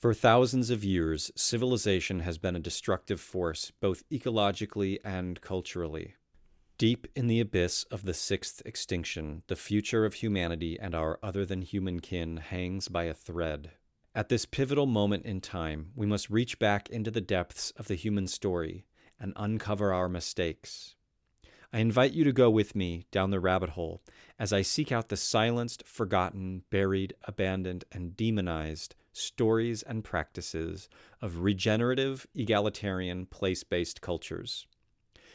For thousands of years, civilization has been a destructive force, both ecologically and culturally. Deep in the abyss of the sixth extinction, the future of humanity and our other-than-human kin hangs by a thread. At this pivotal moment in time, we must reach back into the depths of the human story and uncover our mistakes. I invite you to go with me down the rabbit hole as I seek out the silenced, forgotten, buried, abandoned, and demonized stories and practices of regenerative, egalitarian, place-based cultures.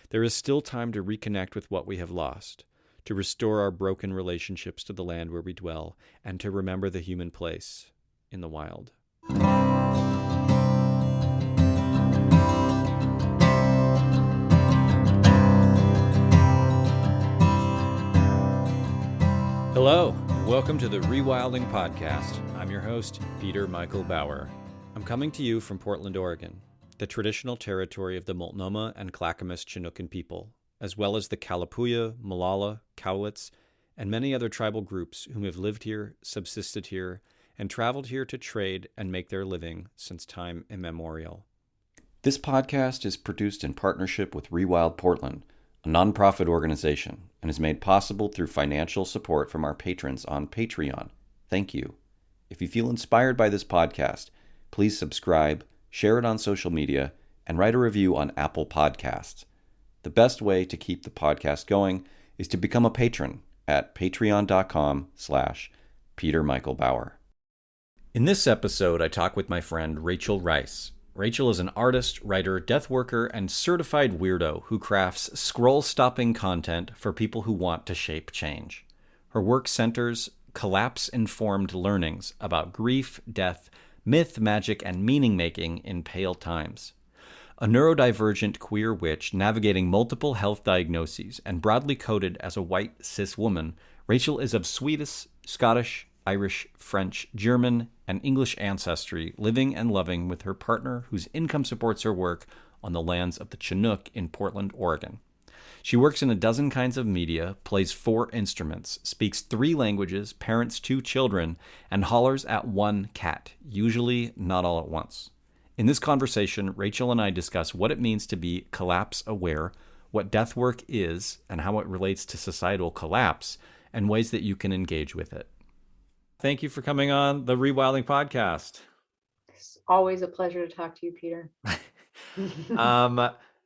There is still time to reconnect with what we have lost, to restore our broken relationships to the land where we dwell, and to remember the human place in the wild. Hello, and welcome to the Rewilding podcast. I'm your host, Peter Michael Bauer. I'm coming to you from Portland, Oregon, the traditional territory of the Multnomah and Clackamas Chinookan people, as well as the Kalapuya, Molalla, Cowlitz, and many other tribal groups whom have lived here, subsisted here, and traveled here to trade and make their living since time immemorial. This podcast is produced in partnership with Rewild Portland, a nonprofit organization, and is made possible through financial support from our patrons on Patreon. Thank you. If you feel inspired by this podcast, please subscribe, share it on social media, and write a review on Apple Podcasts. The best way to keep the podcast going is to become a patron at patreon.com/Peter Michael Bauer. In this episode, I talk with my friend Rachael Rice. Rachael is an artist, writer, death worker, and certified weirdo who crafts scroll-stopping content for people who want to shape change. Her work centers collapse-informed learnings about grief, death, myth, magic, and meaning-making in pale times. A neurodivergent queer witch navigating multiple health diagnoses and broadly coded as a white cis woman, Rachael is of Swedish, Scottish, Irish, French, German, and English ancestry, living and loving with her partner whose income supports her work on the lands of the Chinook in Portland, Oregon. She works in a dozen kinds of media, plays 4 instruments, speaks 3 languages, parents 2 children, and hollers at 1 cat, usually not all at once. In this conversation, Rachael and I discuss what it means to be collapse-aware, what death work is, and how it relates to societal collapse, and ways that you can engage with it. Thank you for coming on the Rewilding podcast. It's always a pleasure to talk to you, Peter.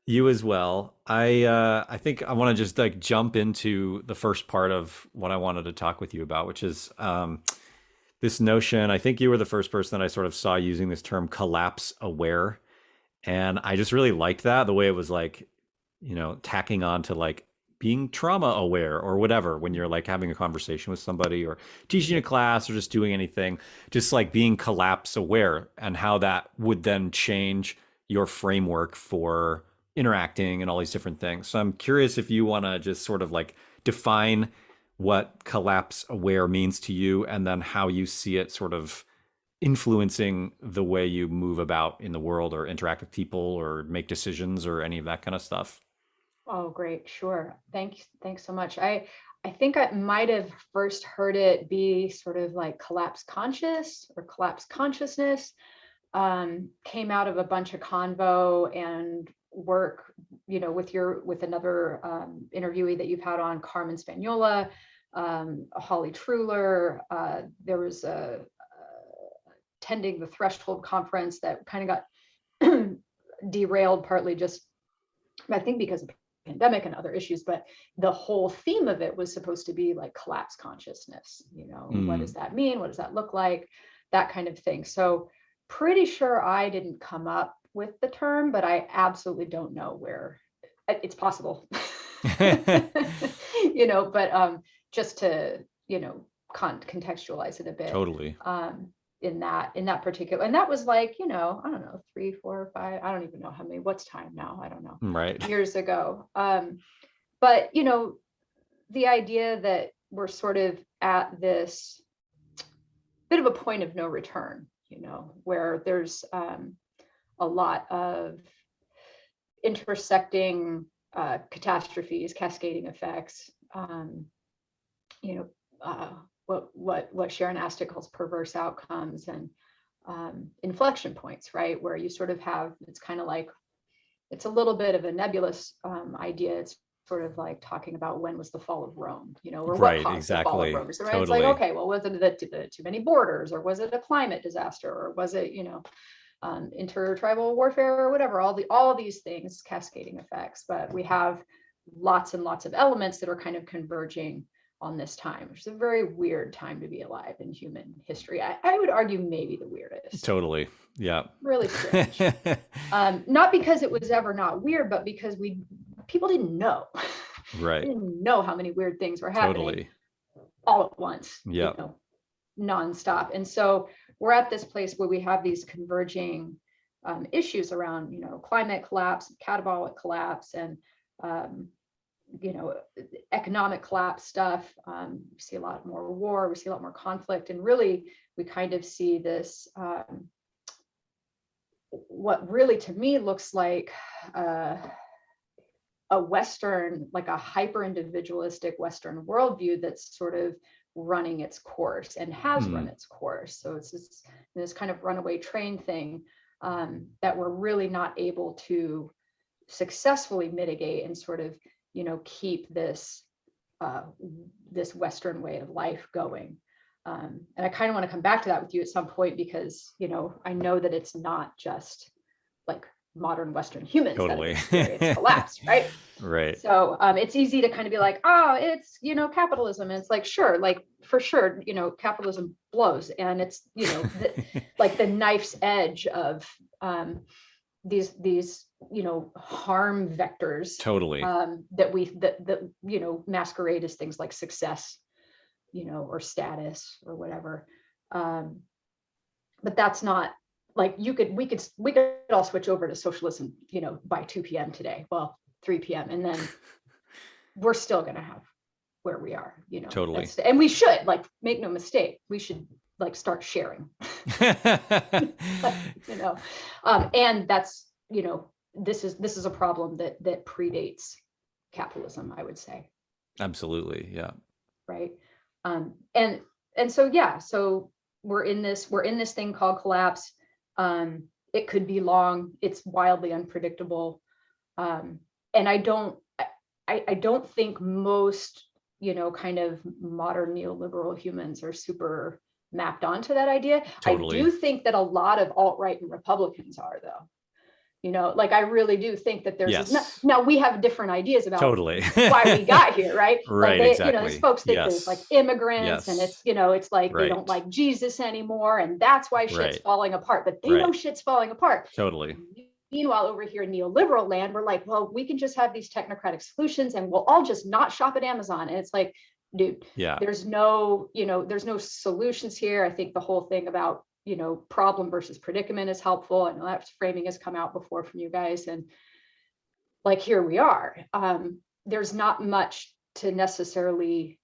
You as well. I think I want to just jump into the first part of what I wanted to talk with you about, which is this notion. I think you were the first person that I sort of saw using this term collapse aware. And I just really liked that, the way it was tacking on to being trauma aware or whatever, when you're having a conversation with somebody or teaching a class or just doing anything, just being collapse aware, and how that would then change your framework for interacting and all these different things. So I'm curious if you want to just sort of define what collapse aware means to you, and then how you see it sort of influencing the way you move about in the world or interact with people or make decisions or any of that kind of stuff. Oh, great. Sure. Thanks so much. I think I might have first heard it be sort of collapse conscious or collapse consciousness. Came out of a bunch of convo and work, with another interviewee that you've had on, Carmen Spagnola, Holly Truler. There was attending the Threshold conference that kind of got derailed, partly just, I think, because of pandemic and other issues, but the whole theme of it was supposed to be collapse consciousness. What does that mean? What does that look like? That kind of thing. So pretty sure I didn't come up with the term, but I absolutely don't know where it's possible. But just to, contextualize it a bit. Totally. In that particular, and that was I don't know, 3, 4, 5, I don't even know how many, what's time now, I don't know, right, years ago. But the idea that we're sort of at this bit of a point of no return, where there's a lot of intersecting catastrophes, cascading effects, what Sharon Astic calls perverse outcomes, and inflection points, right? Where you sort of have, it's kind of like, it's a little bit of a nebulous idea. It's sort of like talking about when was the fall of Rome, or what Right, caused the fall of exactly. Rome. Right? It's like, Totally. okay, well, was it the too many borders, or was it a climate disaster, or was it, intertribal warfare, or whatever, all of these things, cascading effects. But we have lots and lots of elements that are kind of converging on this time, which is a very weird time to be alive in human history. I would argue maybe the weirdest. Totally. Yeah. Really strange. Not because it was ever not weird, but because people didn't know. Right. Didn't know how many weird things were happening Totally. all at once. Yeah. Nonstop. And so we're at this place where we have these converging issues around, climate collapse, catabolic collapse, and economic collapse stuff. We see a lot more war, we see a lot more conflict, and really we kind of see this what really to me looks like a Western, like a hyper individualistic Western worldview that's sort of running its course and has run its course. So it's this kind of runaway train thing that we're really not able to successfully mitigate and sort of, keep this this Western way of life going. And I kind of want to come back to that with you at some point, because, I know that it's not just like modern Western humans Totally. that have experienced collapse, right? Right. So it's easy to kind of be like, oh, it's, capitalism. And it's like, sure, like for sure, capitalism blows. And it's, like the knife's edge of these harm vectors. Totally. That masquerade as things like success, or status or whatever. But that's not like we could all switch over to socialism, by 2 p.m. today. Well, 3 p.m. And then we're still going to have where we are, Totally. And we should, like, make no mistake, we should like start sharing, and that's, this is a problem that predates capitalism, I would say. Absolutely. Yeah. Right. And so, yeah, so we're in this thing called collapse. It could be long. It's wildly unpredictable. And I don't think most, kind of modern neoliberal humans are super mapped onto that idea. Totally. I do think that a lot of alt-right and Republicans are, though. Like I really do think that there's Yes. now we have different ideas about Totally why we got here, right? Right. Like Exactly. These folks think there's like immigrants, Yes. and it's it's like Right. they don't like Jesus anymore, and that's why shit's Right. falling apart. But they Right. know shit's falling apart. Totally. Meanwhile, over here in neoliberal land, we're like, well, we can just have these technocratic solutions, and we'll all just not shop at Amazon. And it's like, dude, Yeah. there's no solutions here. I think the whole thing about problem versus predicament is helpful. I know that framing has come out before from you guys, and like here we are. There's not much to necessarily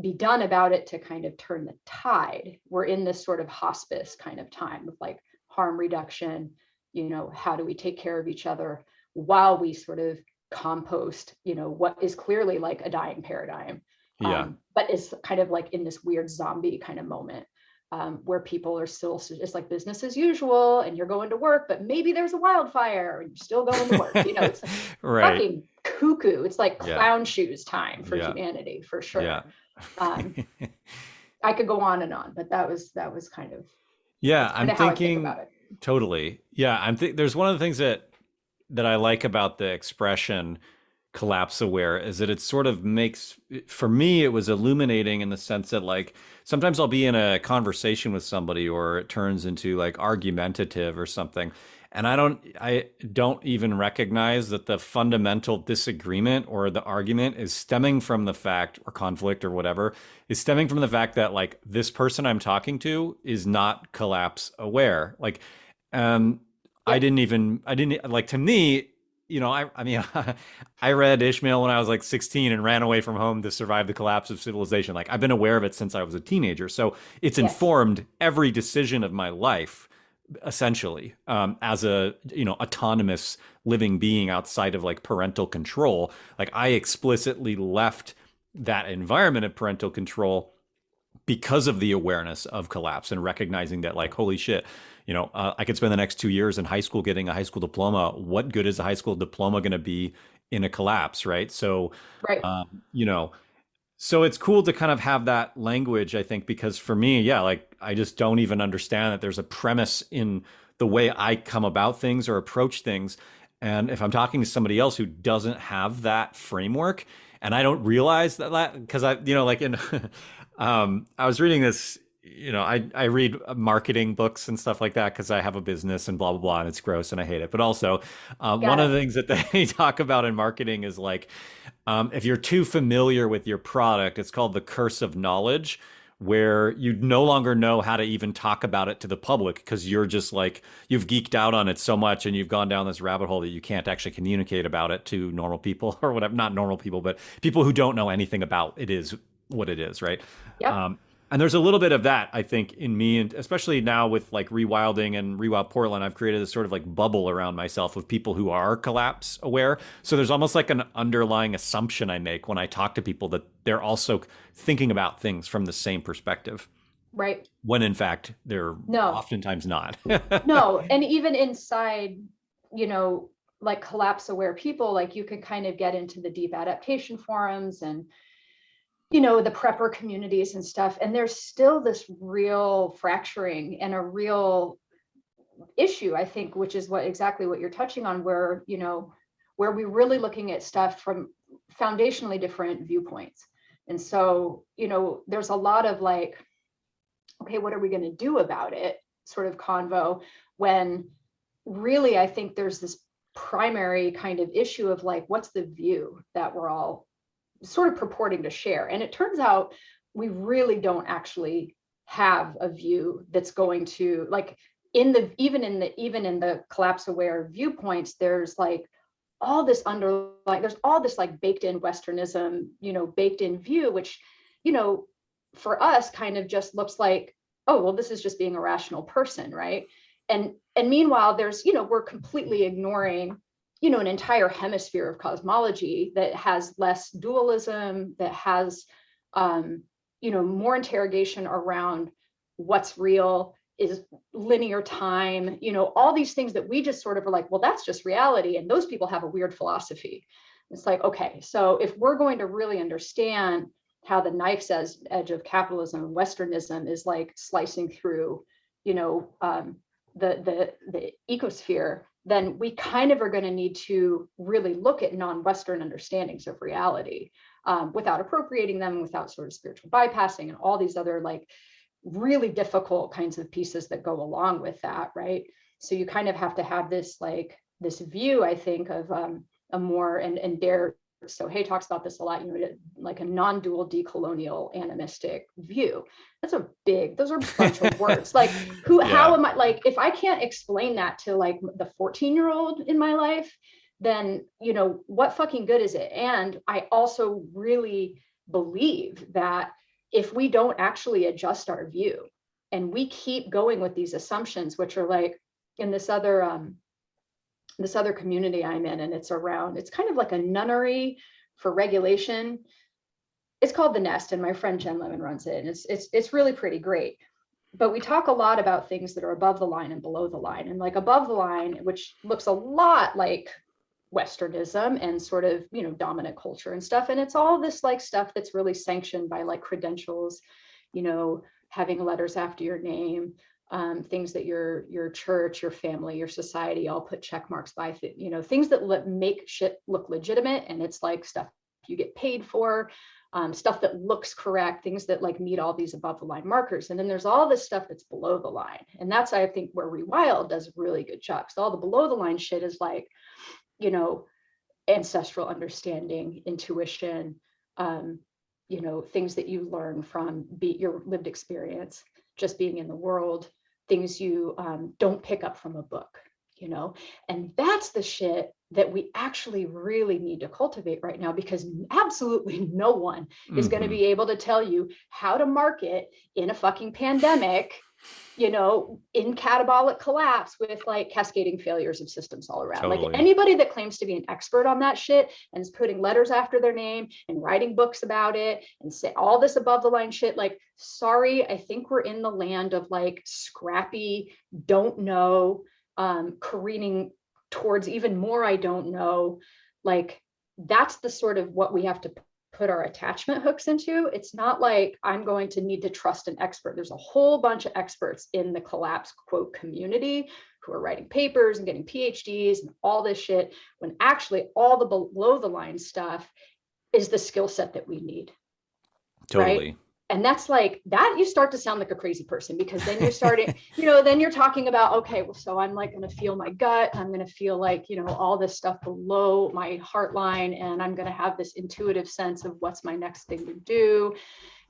be done about it to kind of turn the tide. We're in this sort of hospice kind of time of like harm reduction. How do we take care of each other while we sort of compost what is clearly like a dying paradigm, but is kind of like in this weird zombie kind of moment. Where people are still just like business as usual, and you're going to work, but maybe there's a wildfire and you're still going to work. It's Right. fucking cuckoo. It's like clown shoes time for humanity, for sure. Yeah. I could go on and on, but that was kind of I'm thinking about it. Totally. Yeah, there's one of the things that I like about the expression collapse aware is that it sort of makes, for me, it was illuminating in the sense that like sometimes I'll be in a conversation with somebody or it turns into like argumentative or something, and I don't even recognize that the fundamental disagreement or the argument is stemming from the fact, or conflict or whatever, is stemming from the fact that like this person I'm talking to is not collapse aware. Like I didn't like, to me, I mean, I read Ishmael when I was like 16 and ran away from home to survive the collapse of civilization. Like I've been aware of it since I was a teenager. So it's informed every decision of my life, essentially, as a, autonomous living being outside of like parental control. Like I explicitly left that environment of parental control because of the awareness of collapse and recognizing that, like, holy shit, I could spend the next 2 years in high school getting a high school diploma. What good is a high school diploma going to be in a collapse, right? So, Right. you know, so it's cool to kind of have that language, I think, because for me, yeah, like I just don't even understand that there's a premise in the way I come about things or approach things. And if I'm talking to somebody else who doesn't have that framework, and I don't realize that because like in, I was reading this, I read marketing books and stuff like that because I have a business and blah, blah, blah, and it's gross and I hate it. But also, Got one of it. the things that they talk about in marketing is like, if you're too familiar with your product, it's called the curse of knowledge, where you no longer know how to even talk about it to the public because you're just like, you've geeked out on it so much and you've gone down this rabbit hole that you can't actually communicate about it to normal people or whatever. Not normal people, but people who don't know anything about it is what it is, right? Yep. And there's a little bit of that, I think, in me, and especially now with like Rewilding and Rewild Portland, I've created this sort of like bubble around myself of people who are collapse aware. So there's almost like an underlying assumption I make when I talk to people that they're also thinking about things from the same perspective, Right. when in fact they're No, oftentimes not. no. And even inside, like collapse aware people, like you can kind of get into the deep adaptation forums and the prepper communities and stuff. And there's still this real fracturing and a real issue, I think, which is exactly what you're touching on, where we're really looking at stuff from foundationally different viewpoints. And so, there's a lot of like, okay, what are we going to do about it sort of convo, when really I think there's this primary kind of issue of like, what's the view that we're all sort of purporting to share. And it turns out we really don't actually have a view that's going to, like, even in the collapse aware viewpoints, there's like all this there's all this like baked in Westernism, baked in view, which, for us kind of just looks like, oh, well, this is just being a rational person, right? And meanwhile, there's, we're completely ignoring an entire hemisphere of cosmology that has less dualism, that has, more interrogation around what's real, is linear time, all these things that we just sort of are like, well, that's just reality. And those people have a weird philosophy. It's like, okay, so if we're going to really understand how the knife's edge of capitalism and Westernism is like slicing through, the ecosphere, then we kind of are going to need to really look at non-Western understandings of reality, without appropriating them, without sort of spiritual bypassing and all these other like really difficult kinds of pieces that go along with that, right? So you kind of have to have this like this view, I think, of a more and Dare Sohei talks about this a lot, like a non-dual decolonial animistic view. Those are a bunch of words. Like how am I, like, if I can't explain that to like the 14-year-old in my life, then, what fucking good is it? And I also really believe that if we don't actually adjust our view and we keep going with these assumptions, which are like in this other community I'm in, and it's kind of like a nunnery for regulation. It's called The Nest, and my friend Jen Lemon runs it, and it's really pretty great. But we talk a lot about things that are above the line and below the line, and like above the line, which looks a lot like Westernism and sort of, dominant culture and stuff. And it's all this like stuff that's really sanctioned by like credentials, having letters after your name, things that your church, your family, your society all put check marks by, things that make shit look legitimate. And it's like stuff you get paid for, stuff that looks correct, things that like meet all these above the line markers. And then there's all this stuff that's below the line. And that's, I think, where Rewild does a really good job. So all the below the line shit is like, ancestral understanding, intuition, things that you learn from your lived experience, just being in the world, things you don't pick up from a book, and that's the shit that we actually really need to cultivate right now, because absolutely no one is going to be able to tell you how to market in a fucking pandemic in catabolic collapse with like cascading failures of systems all around. Totally. Like anybody that claims to be an expert on that shit and is putting letters after their name and writing books about it and say all this above the line shit, like, sorry, I think we're in the land of like scrappy, don't know, careening towards even more I don't know. Like, that's the sort of what we have to put our attachment hooks into. It's not like I'm going to need to trust an expert. There's a whole bunch of experts in the collapse quote community who are writing papers and getting PhDs and all this shit, when actually all the below the line stuff is the skill set that we need. Totally. Right? And that's like that, you start to sound like a crazy person, because then you're starting, then you're talking about, okay, well, so I'm like going to feel my gut. I'm going to feel like, all this stuff below my heart line. And I'm going to have this intuitive sense of what's my next thing to do.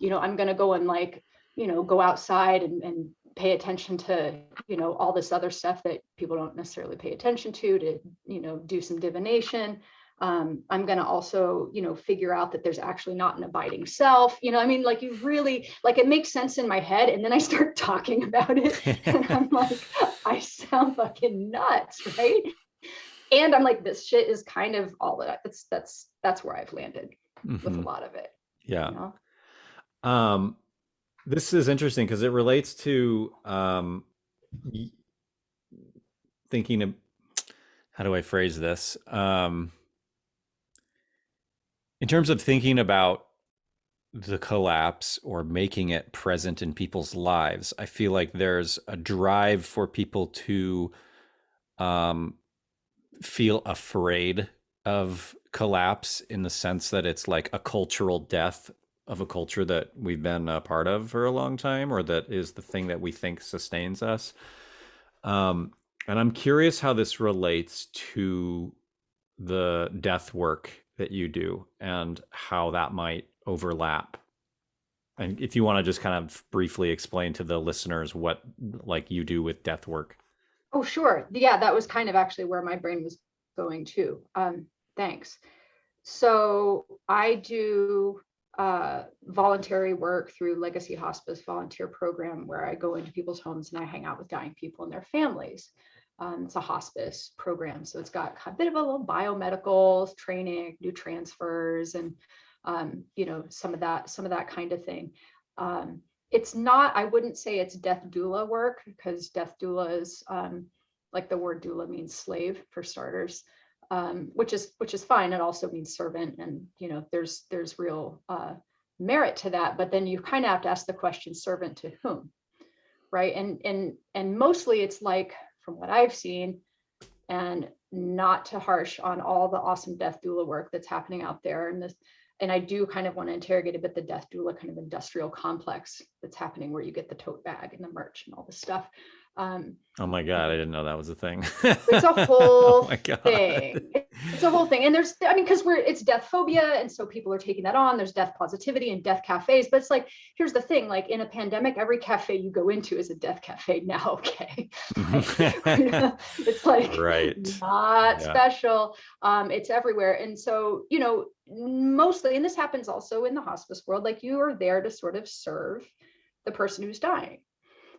I'm going to go and like, go outside and pay attention to, all this other stuff that people don't necessarily pay attention to, do some divination. I'm going to also, figure out that there's actually not an abiding self, like you really, like it makes sense in my head. And then I start talking about it and I'm like, I sound fucking nuts. Right. And I'm like, this shit is kind of all that that's where I've landed with a lot of it. Yeah. This is interesting because it relates to thinking of, how do I phrase this? In terms of thinking about the collapse or making it present in people's lives, I feel like there's a drive for people to feel afraid of collapse, in the sense that it's like a cultural death of a culture that we've been a part of for a long time, or that is the thing that we think sustains us. And I'm curious how this relates to the death work that you do and how that might overlap. And if you want to just kind of briefly explain to the listeners what like you do with death work. Oh, sure. Yeah, that was kind of actually where my brain was going too. Thanks. So I do voluntary work through Legacy Hospice volunteer program, where I go into people's homes and I hang out with dying people and their families. It's a hospice program, so it's got a bit of a little biomedical training, new transfers, and some of that kind of thing. It's not, I wouldn't say it's death doula work, because death doula is like the word doula means slave for starters, which is fine. It also means servant, and there's real merit to that. But then you kind of have to ask the question, servant to whom, right? And mostly it's like, from what I've seen, and not to harsh on all the awesome death doula work that's happening out there, and I do kind of want to interrogate a bit the death doula kind of industrial complex that's happening, where you get the tote bag and the merch and all this stuff. Oh my God, I didn't know that was a thing. It's a whole thing. It's a whole thing. And there's, because it's death phobia. And so people are taking that on. There's death positivity and death cafes. But it's like, here's the thing, like in a pandemic, every cafe you go into is a death cafe now. Okay. It's like, not special. It's everywhere. And so, mostly, and this happens also in the hospice world, like you are there to sort of serve the person who's dying.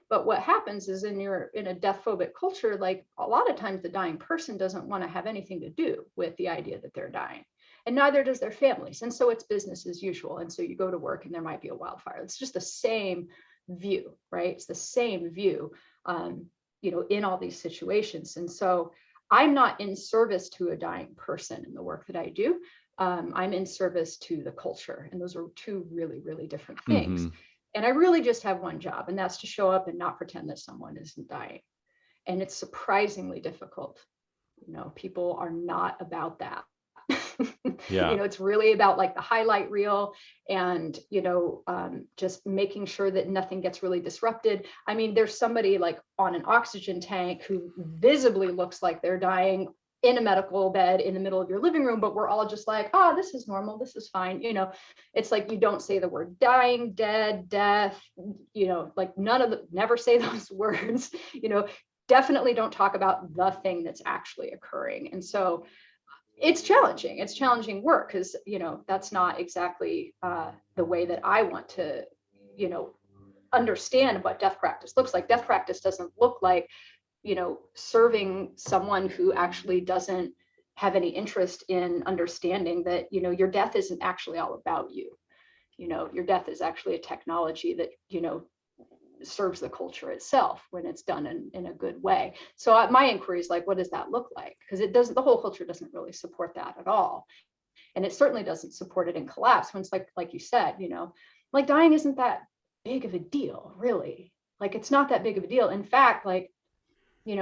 But what happens is in a death phobic culture, like a lot of times the dying person doesn't want to have anything to do with the idea that they're dying, and neither does their families. And so it's business as usual. And so you go to work and there might be a wildfire. It's just the same view, right? It's the same view, in all these situations. And so I'm not in service to a dying person in the work that I do. I'm in service to the culture. And those are two really, really different things. Mm-hmm. And I really just have one job, and that's to show up and not pretend that someone isn't dying. And it's surprisingly difficult. People are not about that. Yeah. It's really about like the highlight reel and, just making sure that nothing gets really disrupted. I mean, there's somebody like on an oxygen tank who visibly looks like they're dying in a medical bed in the middle of your living room, but we're all just like, oh, this is normal. This is fine. It's like, you don't say the word dying, dead, death, like never say those words, definitely don't talk about the thing that's actually occurring. And so it's challenging. It's challenging work because, that's not exactly the way that I want to, understand what death practice looks like. Death practice doesn't look like, serving someone who actually doesn't have any interest in understanding that, your death isn't actually all about you. Your death is actually a technology that, serves the culture itself when it's done in a good way. So my inquiry is like, what does that look like? Because the whole culture doesn't really support that at all. And it certainly doesn't support it in collapse when it's like you said, like dying isn't that big of a deal, really. Like, it's not that big of a deal. In fact, like, in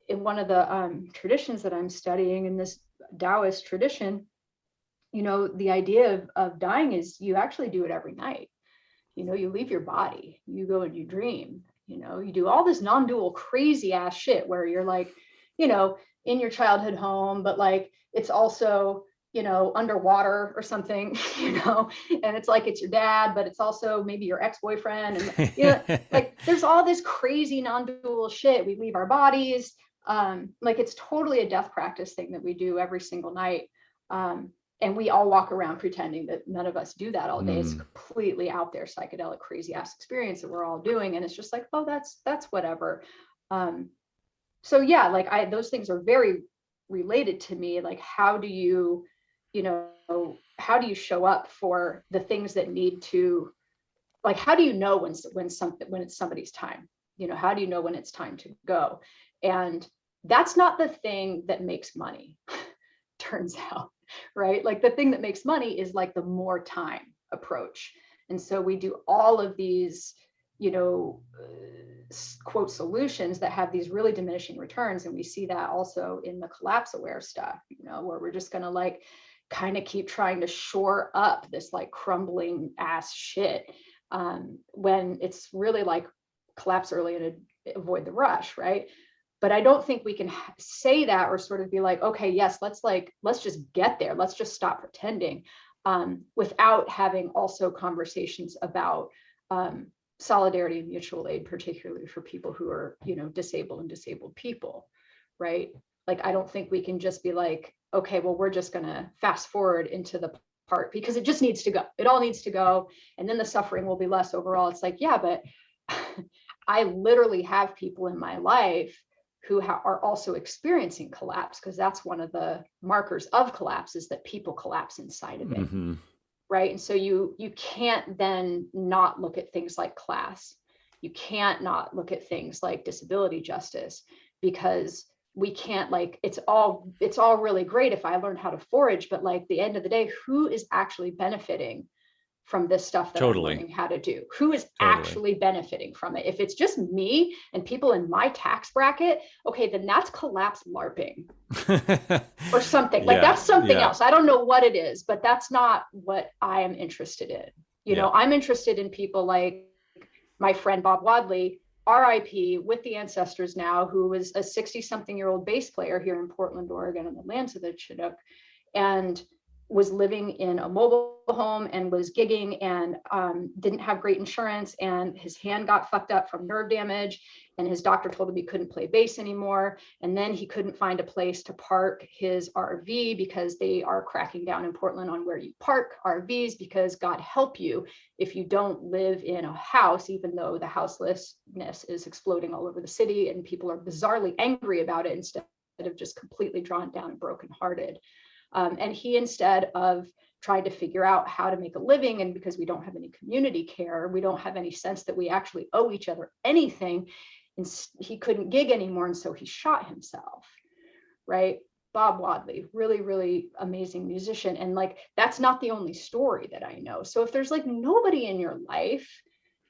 one of the traditions that I'm studying in this Taoist tradition, the idea of dying is you actually do it every night. You leave your body, you go and you dream, you do all this non-dual crazy ass shit where you're like, in your childhood home, but like, it's also, underwater or something, and it's like, it's your dad, but it's also maybe your ex-boyfriend. And, like, there's all this crazy non-dual shit. We leave our bodies. Like, it's totally a death practice thing that we do every single night. And we all walk around pretending that none of us do that all day. It's completely out there, psychedelic, crazy ass experience that we're all doing. And it's just like, oh, that's whatever. So yeah, like those things are very related to me. Like, how do you show up for the things that need to, like, how do you know when it's somebody's time? How do you know when it's time to go? And that's not the thing that makes money, turns out. Right? Like, the thing that makes money is like the more time approach. And so we do all of these, quote, solutions that have these really diminishing returns. And we see that also in the collapse aware stuff, where we're just going to like kind of keep trying to shore up this like crumbling ass shit, when it's really like collapse early and avoid the rush. Right? But I don't think we can say that or sort of be like, okay, yes, let's just get there. Let's just stop pretending, without having also conversations about solidarity and mutual aid, particularly for people who are, disabled and disabled people, right? Like, I don't think we can just be like, okay, well, we're just going to fast forward into the part because it just needs to go. It all needs to go. And then the suffering will be less overall. It's like, yeah, but I literally have people in my life who are also experiencing collapse, because that's one of the markers of collapse, is that people collapse inside of it. Right? And so you can't then not look at things like class. You can't not look at things like disability justice, because we can't, like, it's all really great if I learned how to forage, but like, the end of the day, who is actually benefiting from this stuff that I'm learning how to do? Who is actually benefiting from it? If it's just me and people in my tax bracket, okay, then that's collapse LARPing or something. Like, that's something else. I don't know what it is, but that's not what I am interested in. I'm interested in people like my friend Bob Wadley, RIP, with the ancestors now, who was a 60-something-year-old bass player here in Portland, Oregon, on the lands of the Chinook, and was living in a mobile home and was gigging and didn't have great insurance, and his hand got fucked up from nerve damage, and his doctor told him he couldn't play bass anymore. And then he couldn't find a place to park his RV because they are cracking down in Portland on where you park RVs, because God help you if you don't live in a house, even though the houselessness is exploding all over the city and people are bizarrely angry about it instead of just completely drawn down and brokenhearted. And he, instead of trying to figure out how to make a living, and because we don't have any community care, we don't have any sense that we actually owe each other anything, and he couldn't gig anymore, and so he shot himself, right? Bob Wadley, really, really amazing musician. And like, that's not the only story that I know. So if there's like nobody in your life,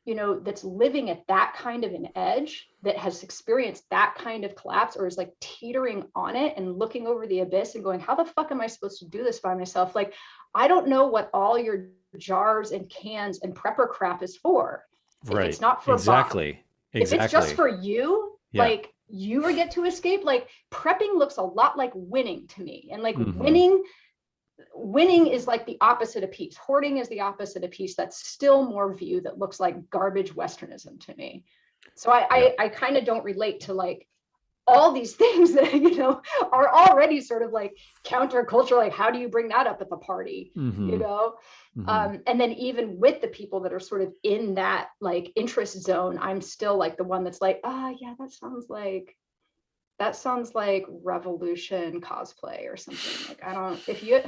that's living at that kind of an edge, that has experienced that kind of collapse, or is like teetering on it and looking over the abyss and going, how the fuck am I supposed to do this by myself? Like, I don't know what all your jars and cans and prepper crap is for. Right. It's not for exactly. Bob. If it's just for you, like, you get to escape. Like, prepping looks a lot like winning to me. And like, winning is like the opposite of peace. Hoarding is the opposite of peace. That's still more view that looks like garbage Westernism to me. So I kind of don't relate to like all these things that, are already sort of like counterculture. Like, how do you bring that up at the party? And then even with the people that are sort of in that like interest zone, I'm still like the one that's like, yeah, that sounds like revolution cosplay or something. Like, I don't, if you,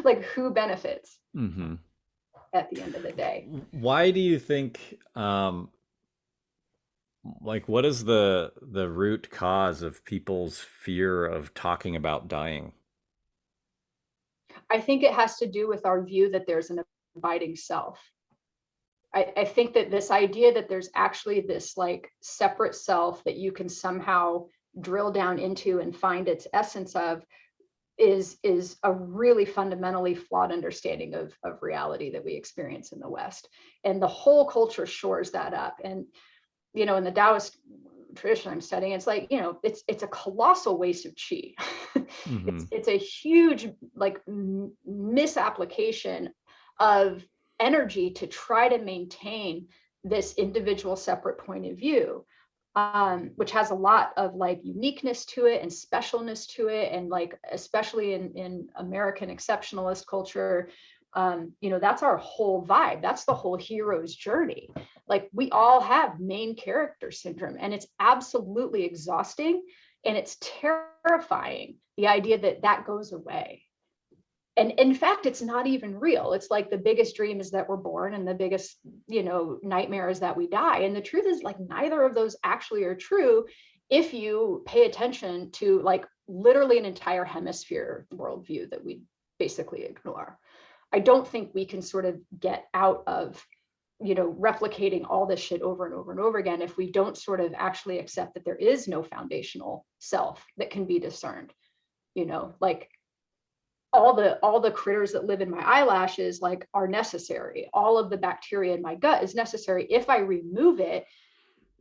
like, who benefits at the end of the day? Why do you think, like, what is the root cause of people's fear of talking about dying? I think it has to do with our view that there's an abiding self. I think that this idea that there's actually this like separate self that you can somehow drill down into and find its essence of is a really fundamentally flawed understanding of reality that we experience in the West. And the whole culture shores that up. And, in the Taoist tradition I'm studying, it's like, it's a colossal waste of chi. It's a huge like misapplication of energy to try to maintain this individual separate point of view, which has a lot of like uniqueness to it and specialness to it. And like, especially in American exceptionalist culture, that's our whole vibe. That's the whole hero's journey. Like, we all have main character syndrome, and it's absolutely exhausting. And it's terrifying, the idea that that goes away. And in fact, it's not even real. It's like the biggest dream is that we're born, and the biggest, nightmare is that we die. And the truth is, like, neither of those actually are true if you pay attention to like literally an entire hemisphere worldview that we basically ignore. I don't think we can sort of get out of, replicating all this shit over and over and over again if we don't sort of actually accept that there is no foundational self that can be discerned. Like, all the critters that live in my eyelashes like are necessary. All of the bacteria in my gut is necessary. If I remove it,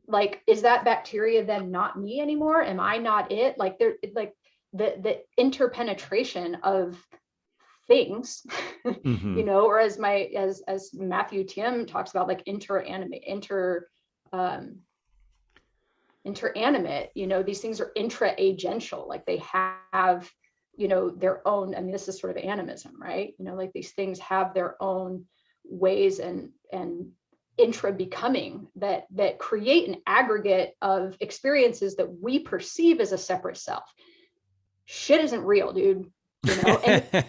like, is that bacteria then not me anymore? Am I not it? Like, there, like the interpenetration of things, or as Matthew Tiem talks about, like interanimate, these things are intra-agential, like they have, their own, I mean, this is sort of animism, right? Like these things have their own ways and intra becoming that create an aggregate of experiences that we perceive as a separate self. Shit isn't real, dude. And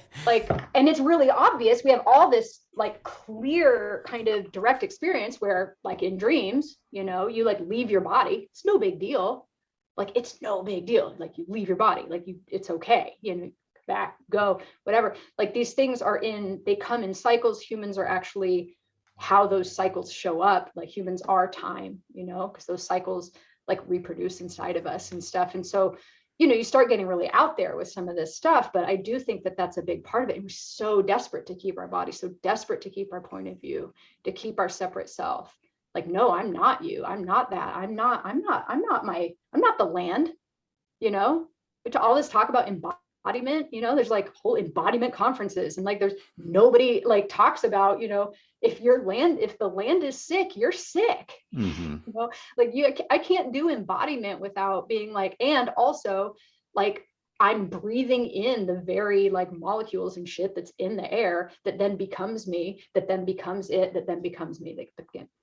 and it's really obvious. We have all this like clear kind of direct experience where, like, in dreams, you like leave your body. It's no big deal. Like, it's no big deal. Like, you leave your body, like it's okay. Back, go, whatever. Like, these things they come in cycles. Humans are actually how those cycles show up. Like, humans are time, because those cycles like reproduce inside of us and stuff. And so, you start getting really out there with some of this stuff, but I do think that that's a big part of it. And we're so desperate to keep our body, so desperate to keep our point of view, to keep our separate self. Like, no, I'm not you. I'm not that. I'm not the land, which all this talk about embodiment, there's like whole embodiment conferences, and like, there's nobody like talks about, if the land is sick, you're sick. Like, I can't do embodiment without being like, and also like, I'm breathing in the very like molecules and shit that's in the air that then becomes me, that then becomes it, that then becomes me, that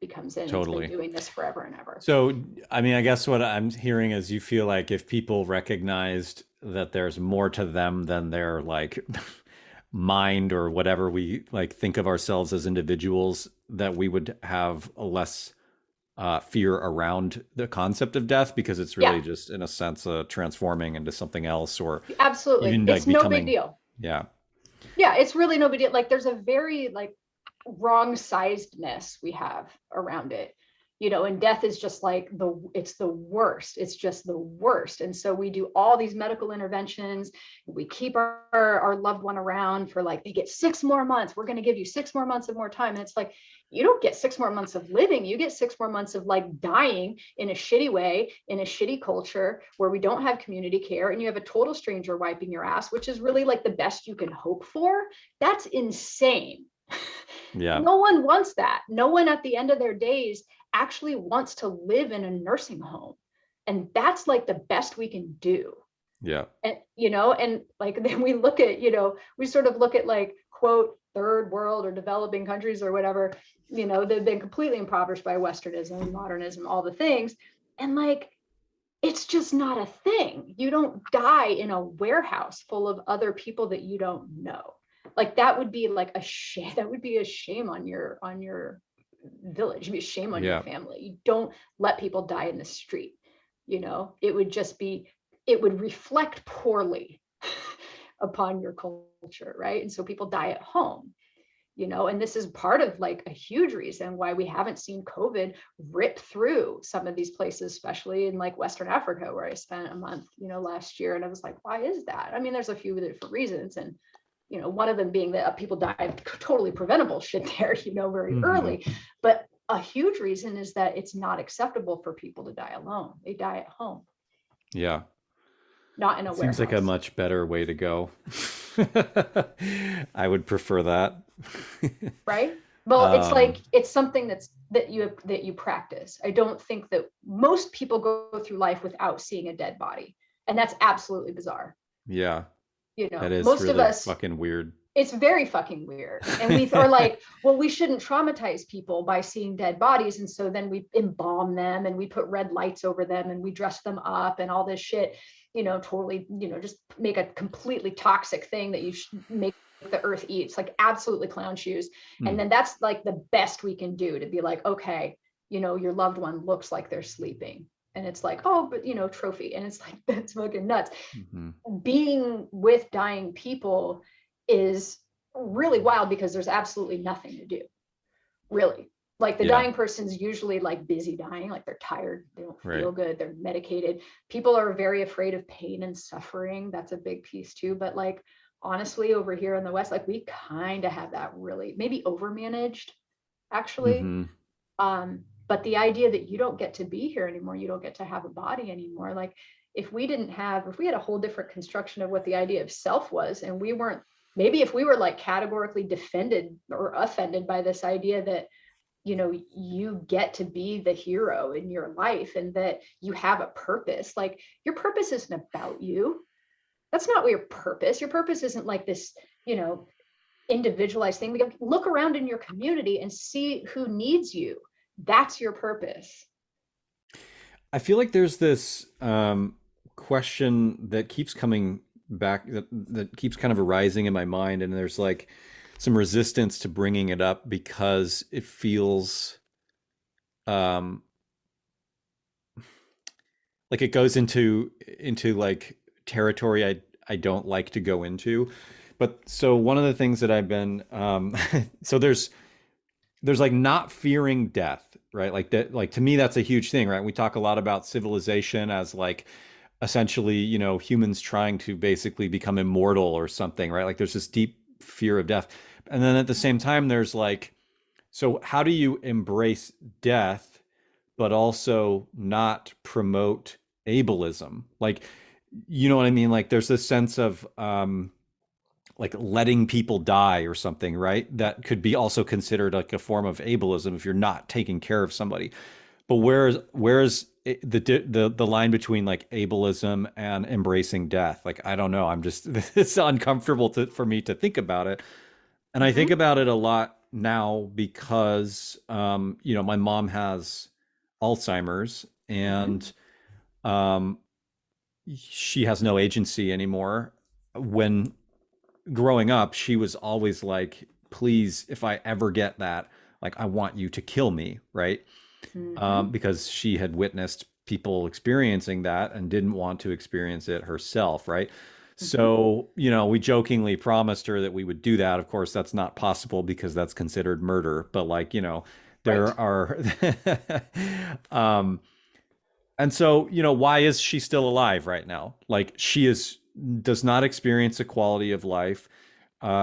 becomes in. Totally. It's been doing this forever and ever. So, I mean, I guess what I'm hearing is you feel like if people recognized that there's more to them than their like mind or whatever we like think of ourselves as individuals, that we would have a less fear around the concept of death, because it's really just, in a sense, transforming into something else, or absolutely, even, it's no big deal. Yeah, it's really no big deal. Like, there's a very like wrong sizedness we have around it, and death is just like it's the worst. It's just the worst. And so we do all these medical interventions. We keep our loved one around for like, they get 6 more months. We're going to give you 6 more months of more time. And it's like, you don't get 6 more months of living. You get 6 more months of like dying in a shitty way, in a shitty culture where we don't have community care, and you have a total stranger wiping your ass, which is really like the best you can hope for. That's insane. Yeah. No one wants that. No one at the end of their days actually wants to live in a nursing home. And that's like the best we can do. Yeah. And, and like, then we look at, we sort of look at like, quote, third world or developing countries or whatever, they've been completely impoverished by Westernism, modernism, all the things. And like, it's just not a thing. You don't die in a warehouse full of other people that you don't know. Like, that would be like a shame. That would be a shame on your village. It'd be a shame on your family. You don't let people die in the street. It would just be, it would reflect poorly upon your culture, right? And so people die at home, and this is part of like a huge reason why we haven't seen COVID rip through some of these places, especially in like Western Africa, where I spent a month, last year. And I was like, why is that? I mean, there's a few different reasons. And, one of them being that people die of totally preventable shit there, very early. But a huge reason is that it's not acceptable for people to die alone. They die at home. Yeah. Not in a warehouse. Seems like a much better way to go. I would prefer that. Right? Well, it's like, it's something that you practice. I don't think that most people go through life without seeing a dead body. And that's absolutely bizarre. Yeah. That is most really of us, fucking weird. It's very fucking weird. And we are like, well, we shouldn't traumatize people by seeing dead bodies. And so then we embalm them and we put red lights over them and we dress them up and all this shit, totally, just make a completely toxic thing that you make the earth eat. It's like absolutely clown shoes. And then that's like the best we can do, to be like, okay, your loved one looks like they're sleeping. And it's like, oh, but trophy. And it's like, that's fucking nuts. Being with dying people is really wild, because there's absolutely nothing to do, really. Like, the dying person's usually like busy dying, like they're tired, they don't feel good, they're medicated. People are very afraid of pain and suffering. That's a big piece too. But like, honestly, over here in the West, like, we kind of have that really maybe overmanaged, actually. But the idea that you don't get to be here anymore, you don't get to have a body anymore. Like, if we had a whole different construction of what the idea of self was, and we weren't, maybe if we were like categorically defended or offended by this idea that, you get to be the hero in your life and that you have a purpose. Like, your purpose isn't about you. That's not what your purpose isn't like this, individualized thing. We look around in your community and see who needs you. That's your purpose. I feel like there's this question that keeps coming back, that keeps kind of arising in my mind. And there's like some resistance to bringing it up, because it feels like it goes into like territory I don't like to go into. But so one of the things that I've been so there's like not fearing death, right? Like that, like, to me, that's a huge thing, right? We talk a lot about civilization as like essentially, humans trying to basically become immortal or something, right? Like, there's this deep fear of death. And then at the same time, there's like, so how do you embrace death, but also not promote ableism? Like, you know what I mean? Like, there's this sense of like letting people die or something, right? That could be also considered like a form of ableism if you're not taking care of somebody. But where's the line between like ableism and embracing death? Like, I don't know. I'm just, it's uncomfortable for me to think about it. And I think about it a lot now because, my mom has Alzheimer's, and she has no agency anymore. When growing up, she was always like, please, if I ever get that, like, I want you to kill me, right? Because she had witnessed people experiencing that and didn't want to experience it herself, right? So, we jokingly promised her that we would do that. Of course, that's not possible because that's considered murder. But like, there are, and so, why is she still alive right now? Like, she does not experience a quality of life.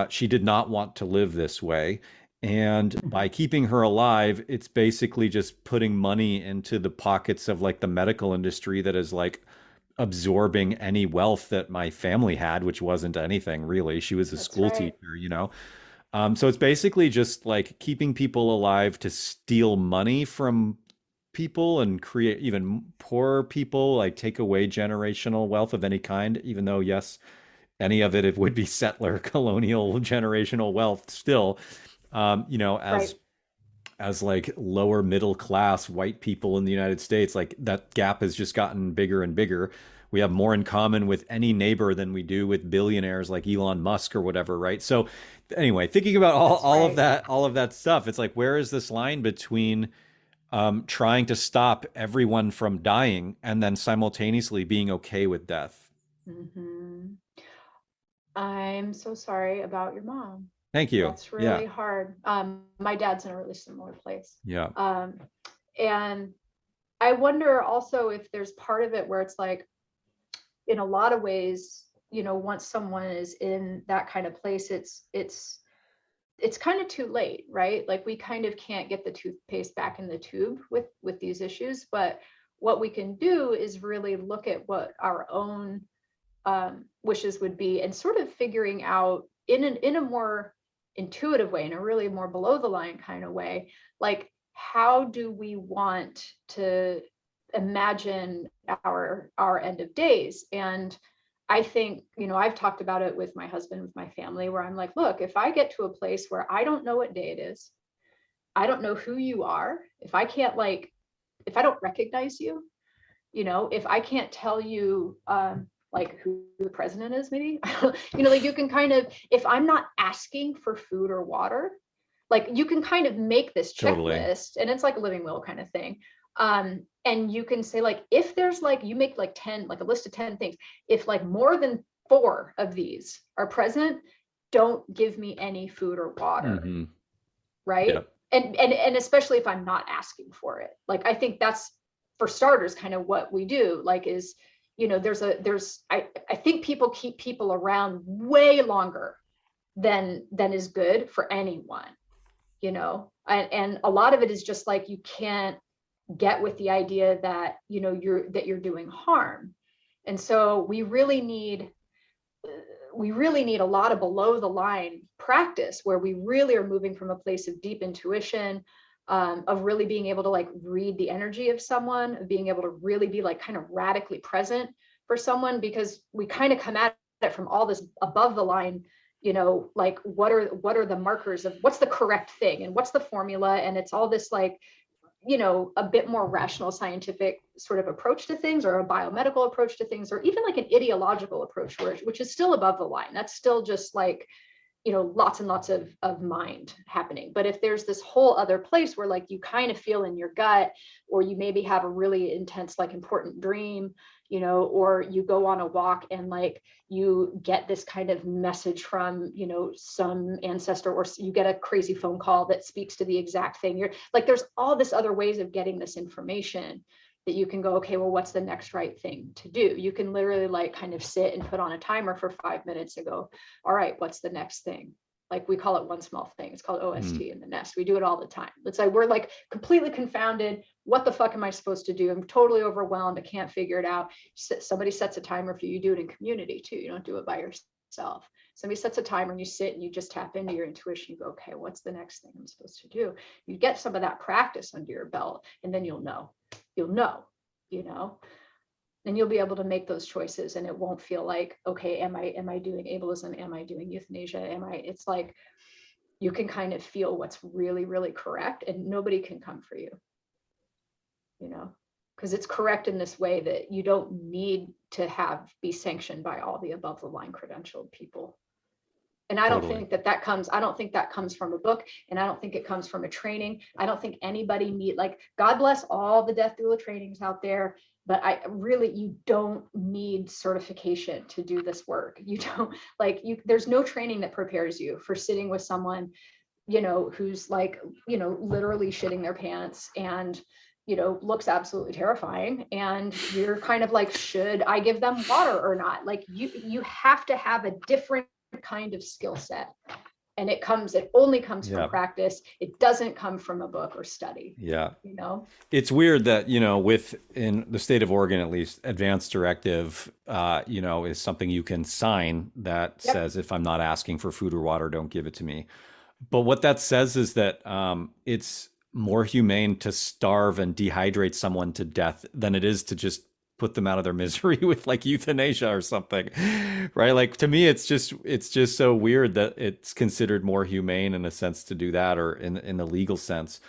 She did not want to live this way. And by keeping her alive, it's basically just putting money into the pockets of like the medical industry that is like absorbing any wealth that my family had, which wasn't anything really. She was a school teacher, So it's basically just like keeping people alive to steal money from people and create even poorer people, like take away generational wealth of any kind, even though, yes, any of it would be settler colonial generational wealth still, you know, Right. as like lower middle class white people in the United States, like that gap has just gotten bigger and bigger. We have more in common with any neighbor than we do with billionaires like Elon Musk or whatever, right? So anyway, thinking about That's right. all of that stuff, it's like, where is this line between trying to stop everyone from dying and then simultaneously being okay with death? Hmm. I'm so sorry about your mom. Thank you. That's Yeah. really hard. My dad's in a really similar place. Yeah. Um, and I wonder also if there's part of it where it's like, in a lot of ways, once someone is in that kind of place, it's kind of too late, right? Like we kind of can't get the toothpaste back in the tube with these issues, but what we can do is really look at what our own wishes would be, and sort of figuring out in a more intuitive way, in a really more below the line kind of way, like how do we want to imagine our end of days. And I think, I've talked about it with my husband, with my family, where I'm like, look, if I get to a place where I don't know what day it is, I don't know who you are, if I can't, like, if I don't recognize you, if I can't tell you like who the president is, maybe, like you can kind of, if I'm not asking for food or water, like you can kind of make this Totally. checklist, and it's like a living will kind of thing. And you can say, like, if there's like, you make like 10, like a list of 10 things, if like more than 4 of these are present, don't give me any food or water, Mm-hmm. right? Yep. And especially if I'm not asking for it. Like I think that's, for starters, kind of what we do, like, is, I think people keep people around way longer than is good for anyone, and a lot of it is just like, you can't get with the idea that, you're doing harm. And so we really need a lot of below the line practice, where we really are moving from a place of deep intuition, of really being able to like read the energy of someone, of being able to really be like kind of radically present for someone, because we kind of come at it from all this above the line, like what are the markers of what's the correct thing and what's the formula, and it's all this like, a bit more rational scientific sort of approach to things, or a biomedical approach to things, or even like an ideological approach, which is still above the line. That's still just like, lots and lots of mind happening. But if there's this whole other place where like you kind of feel in your gut, or you maybe have a really intense, like important dream, or you go on a walk and like you get this kind of message from, some ancestor, or you get a crazy phone call that speaks to the exact thing. You're like, there's all this other ways of getting this information that you can go, okay, well, what's the next right thing to do? You can literally like kind of sit and put on a timer for 5 minutes and go, all right, what's the next thing? Like we call it one small thing. It's called Mm. OST in the nest. We do it all the time. It's like, we're like completely confounded. What the fuck am I supposed to do? I'm totally overwhelmed. I can't figure it out. Somebody sets a timer for you. You do it in community too. You don't do it by yourself. Somebody sets a timer and you sit and you just tap into your intuition. You go, okay, what's the next thing I'm supposed to do? You get some of that practice under your belt, and then you'll know, you know, and you'll be able to make those choices, and it won't feel like, okay, am I doing ableism? Am I doing euthanasia? It's like, you can kind of feel what's really, really correct, and nobody can come for you, because it's correct in this way that you don't need to be sanctioned by all the above the line credentialed people. And Totally. I don't think that comes from a book, and I don't think it comes from a training. I don't think anybody like, God bless all the death doula trainings out there, but you don't need certification to do this work. You don't, like, there's no training that prepares you for sitting with someone, who's like, literally shitting their pants and, looks absolutely terrifying. And you're kind of like, should I give them water or not? Like you have to have a different kind of skill set, and it only comes from Yeah. practice. It doesn't come from a book or study. Yeah. you know It's weird that, with in the state of Oregon, at least, advanced directive, is something you can sign that yep. says, if I'm not asking for food or water, don't give it to me. But what that says is that it's more humane to starve and dehydrate someone to death than it is to just put them out of their misery with like euthanasia or something, right? Like to me, it's just so weird that it's considered more humane in a sense to do that, or in the legal sense.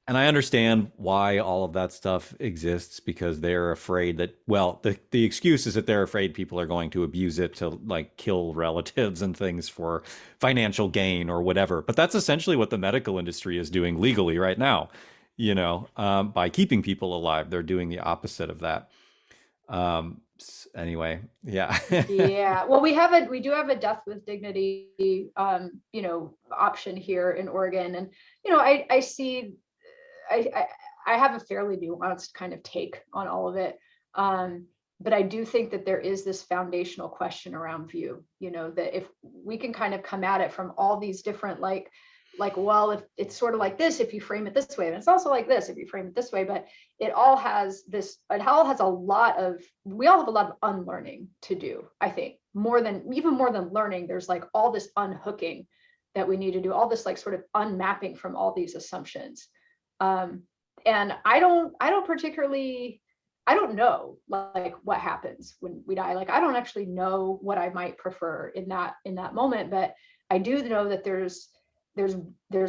And I understand why all of that stuff exists, because they're afraid that, well, the excuse is that they're afraid people are going to abuse it to like kill relatives and things for financial gain or whatever. But that's essentially what the medical industry is doing legally right now. By keeping people alive, they're doing the opposite of that. Anyway, yeah. Yeah. Well, we do have a death with dignity, option here in Oregon. And, I see, I have a fairly nuanced kind of take on all of it. But I do think that there is this foundational question around view, that if we can kind of come at it from all these different, well, if it's sort of like this, if you frame it this way, and it's also like this, if you frame it this way, but we all have a lot of unlearning to do. I think even more than learning, there's like all this unhooking that we need to do, all this like sort of unmapping from all these assumptions. And I don't know like what happens when we die. Like, I don't actually know what I might prefer in that moment, but I do know that there's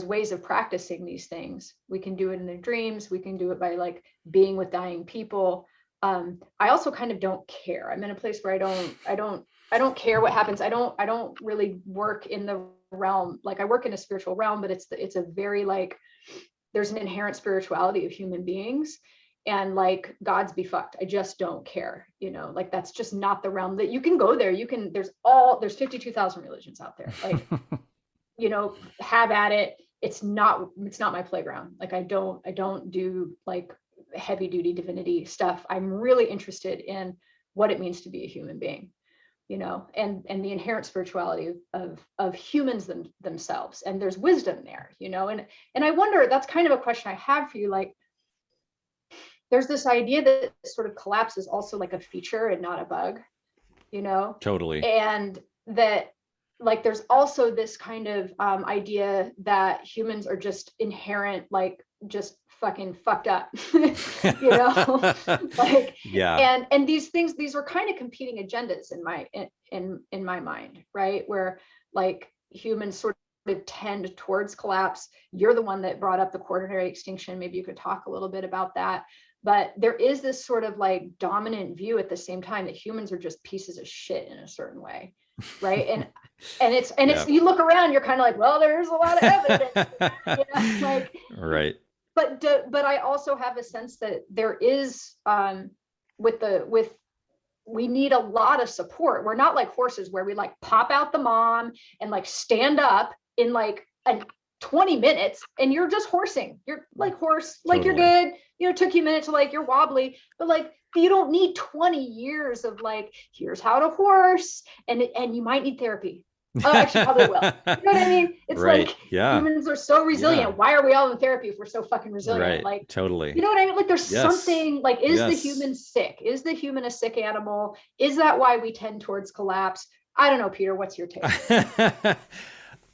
ways of practicing these things. We can do it in the dreams. We can do it by like being with dying people. I also kind of don't care. I'm in a place where I don't care what happens. I don't really work in the realm. Like, I work in a spiritual realm, but it's a very like, there's an inherent spirituality of human beings, and like, gods be fucked. I just don't care. Like, that's just not the realm that you can go there. There's 52,000 religions out there. Like, have at it. It's not my playground. Like, I don't do like heavy duty divinity stuff. I'm really interested in what it means to be a human being, and the inherent spirituality of humans themselves. And there's wisdom there, and I wonder, that's kind of a question I have for you. Like, there's this idea that sort of collapse is also like a feature and not a bug, Totally. and that like, there's also this kind of idea that humans are just inherent, like just fucking fucked up, like, Yeah. and these are kind of competing agendas in my mind, right? Where like humans sort of tend towards collapse. You're the one that brought up the quaternary extinction. Maybe you could talk a little bit about that. But there is this sort of like dominant view at the same time that humans are just pieces of shit in a certain way, right? It's you look around, you're kind of like, well, there's a lot of evidence, like, Right. But I also have a sense that there is we need a lot of support. We're not like horses where we like pop out the mom and like stand up in like 20 minutes and you're just horsing. You're like horse, like Totally. you're good. It took you a minute to like, you're wobbly, but like, you don't need 20 years of like, here's how to horse, and you might need therapy. Oh, actually, probably will. You know what I mean? It's Right. like, Yeah. humans are so resilient. Yeah. Why are we all in therapy if we're so fucking resilient? Right. Like, Totally. you know what I mean? Like, there's Yes. something like, is the Yes. human sick? Is the human a sick animal? Is that why we tend towards collapse? I don't know, Peter, what's your take?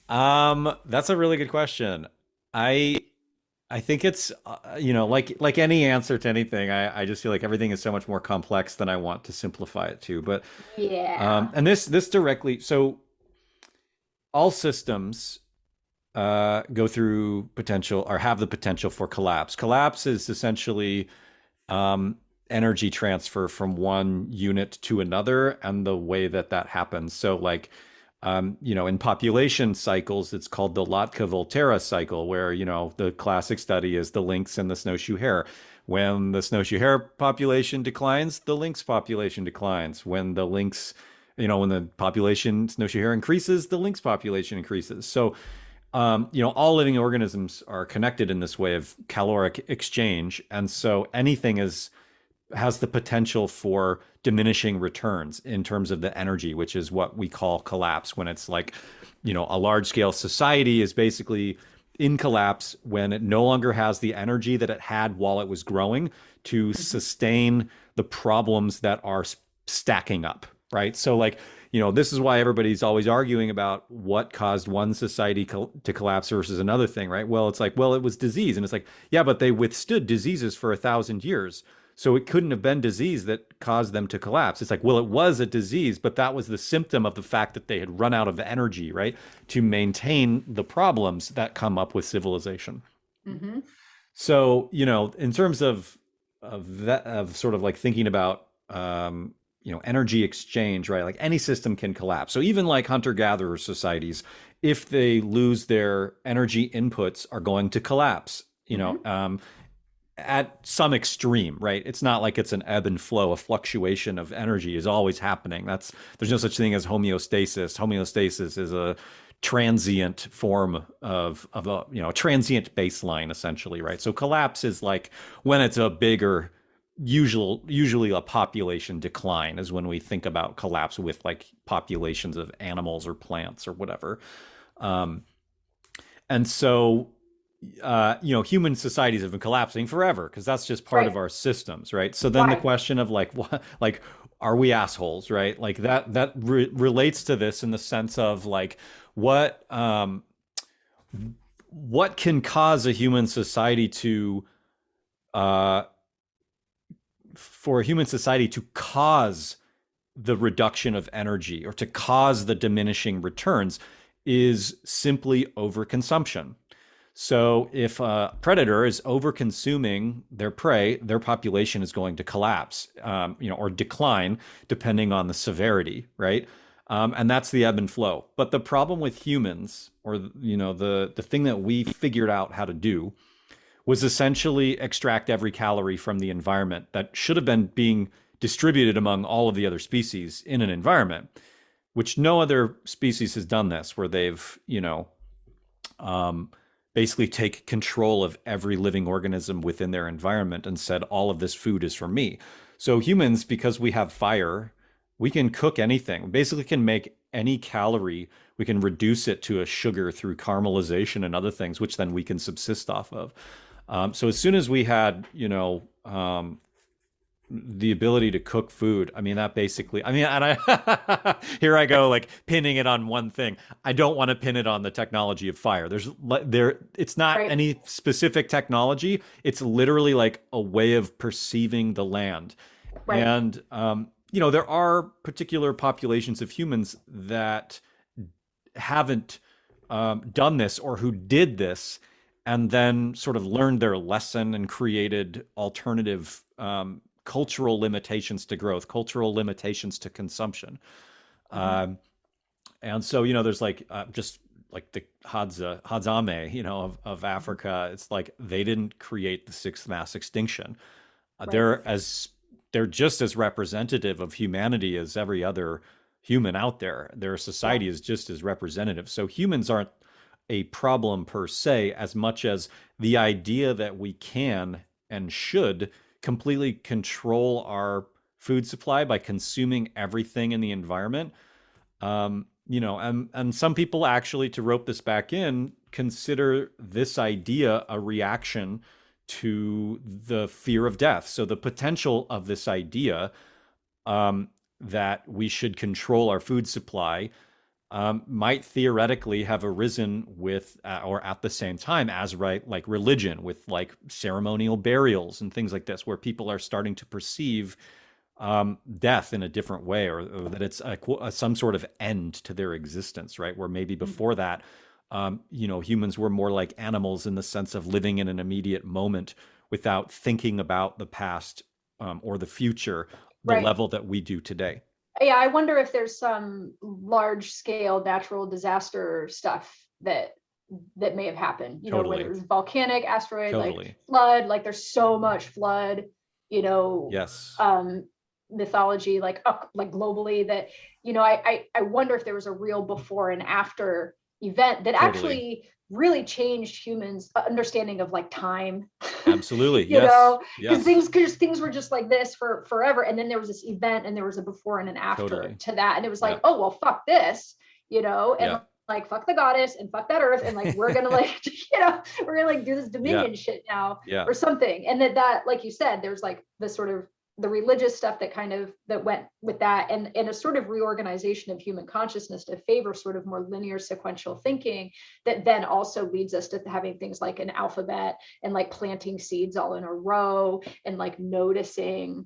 That's a really good question. I I think it's like any answer to anything. I just feel like everything is so much more complex than I want to simplify it to. But Yeah. and this directly, so all systems go through potential or have the potential for collapse. Collapse is essentially energy transfer from one unit to another, and the way that that happens. So like in population cycles, it's called the Lotka-Volterra cycle, where, the classic study is the lynx and the snowshoe hare. When the snowshoe hare population declines, the lynx population declines. When the lynx, when the population snowshoe hare increases, the lynx population increases. So, all living organisms are connected in this way of caloric exchange. And so anything has the potential for diminishing returns in terms of the energy, which is what we call collapse, when it's like, a large scale society is basically in collapse when it no longer has the energy that it had while it was growing to sustain the problems that are stacking up, right? So like, this is why everybody's always arguing about what caused one society to collapse versus another thing, right? Well, it's like, well, it was disease. And it's like, yeah, but they withstood diseases for 1,000 years. So it couldn't have been disease that caused them to collapse. It's like, well, it was a disease, but that was the symptom of the fact that they had run out of energy, right? To maintain the problems that come up with civilization. Mm-hmm. So, in terms of sort of like thinking about energy exchange, right? Like any system can collapse. So even like hunter-gatherer societies, if they lose their energy inputs, are going to collapse, at some extreme, right? It's not like it's an ebb and flow. A fluctuation of energy is always happening. There's no such thing as homeostasis. Homeostasis is a transient form of a transient baseline, essentially, right? So collapse is like when it's a bigger, usually a population decline is when we think about collapse with like populations of animals or plants or whatever. And so human societies have been collapsing forever because that's just part Right. of our systems, right? So then the Right. question of like, what, like, are we assholes, right? Like that relates to this in the sense of like, what can cause a human society to, uh, for a human society to cause the reduction of energy or to cause the diminishing returns is simply overconsumption. So if a predator is over-consuming their prey, their population is going to collapse, or decline, depending on the severity, right? And that's the ebb and flow. But the problem with humans, or the thing that we figured out how to do, was essentially extract every calorie from the environment that should have been being distributed among all of the other species in an environment, which no other species has done this, where they've, basically take control of every living organism within their environment and said, all of this food is for me. So humans, because we have fire, we can cook anything. We basically can make any calorie, we can reduce it to a sugar through caramelization and other things, which then we can subsist off of. So as soon as we had, the ability to cook food, I mean, that basically, I mean, and I, here I go, like pinning it on one thing. I don't want to pin it on the technology of fire. It's not Right. any specific technology. It's literally like a way of perceiving the land. Right. And, there are particular populations of humans that haven't done this or who did this and then sort of learned their lesson and created alternative cultural limitations to growth, cultural limitations to consumption. Mm-hmm. And so, there's like just like the Hadzame, of Africa. It's like they didn't create the sixth mass extinction. Right. They're just as representative of humanity as every other human out there. Their Yeah. society is just as representative. So humans aren't a problem per se, as much as the idea that we can and should completely control our food supply by consuming everything in the environment. And some people actually, to rope this back in, consider this idea a reaction to the fear of death. So the potential of this idea, that we should control our food supply, might theoretically have arisen with or at the same time as, right, like religion, with like ceremonial burials and things like this, where people are starting to perceive death in a different way, or that it's some sort of end to their existence, right? Where maybe before that, humans were more like animals in the sense of living in an immediate moment without thinking about the past, or the future, the Right. level that we do today. Yeah, I wonder if there's some large scale natural disaster stuff that may have happened, whether it Totally. was volcanic, asteroid, like Totally. flood, like there's so much flood, Yes. mythology, like like globally, that, I wonder if there was a real before and after event that Totally. actually really changed humans' understanding of like time. Absolutely. Yes. Because Yes. things were just like this for forever, and then there was this event and there was a before and an after Totally. to that, and it was like, Yeah. oh well, fuck this, and Yeah. like fuck the goddess and fuck that earth, and like we're gonna like we're gonna like do this Yeah. dominion shit now Yeah. or something. And that like you said, there's like this sort of the religious stuff that kind of that went with that, and a sort of reorganization of human consciousness to favor sort of more linear sequential thinking that then also leads us to having things like an alphabet and like planting seeds all in a row and like noticing,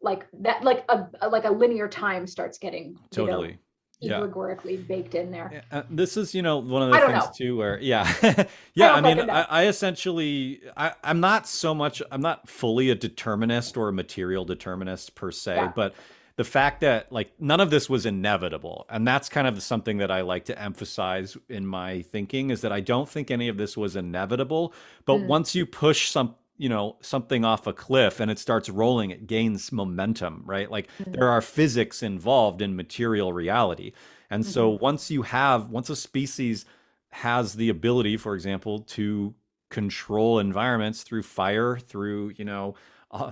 like that, like a linear time starts getting, Totally. Yeah. egregorically baked in there. This is, one of I the don't things know. too, where, yeah, I yeah. I don't mean, fucking know. I essentially, I'm not so much, I'm not fully a determinist or a material determinist per se, Yeah. but the fact that like none of this was inevitable, and that's kind of something that I like to emphasize in my thinking, is that I don't think any of this was inevitable. But Mm, once you push something off a cliff and it starts rolling, it gains momentum, right? Like mm, there are physics involved in material reality. And so mhm, once a species has the ability, for example, to control environments through fire, through,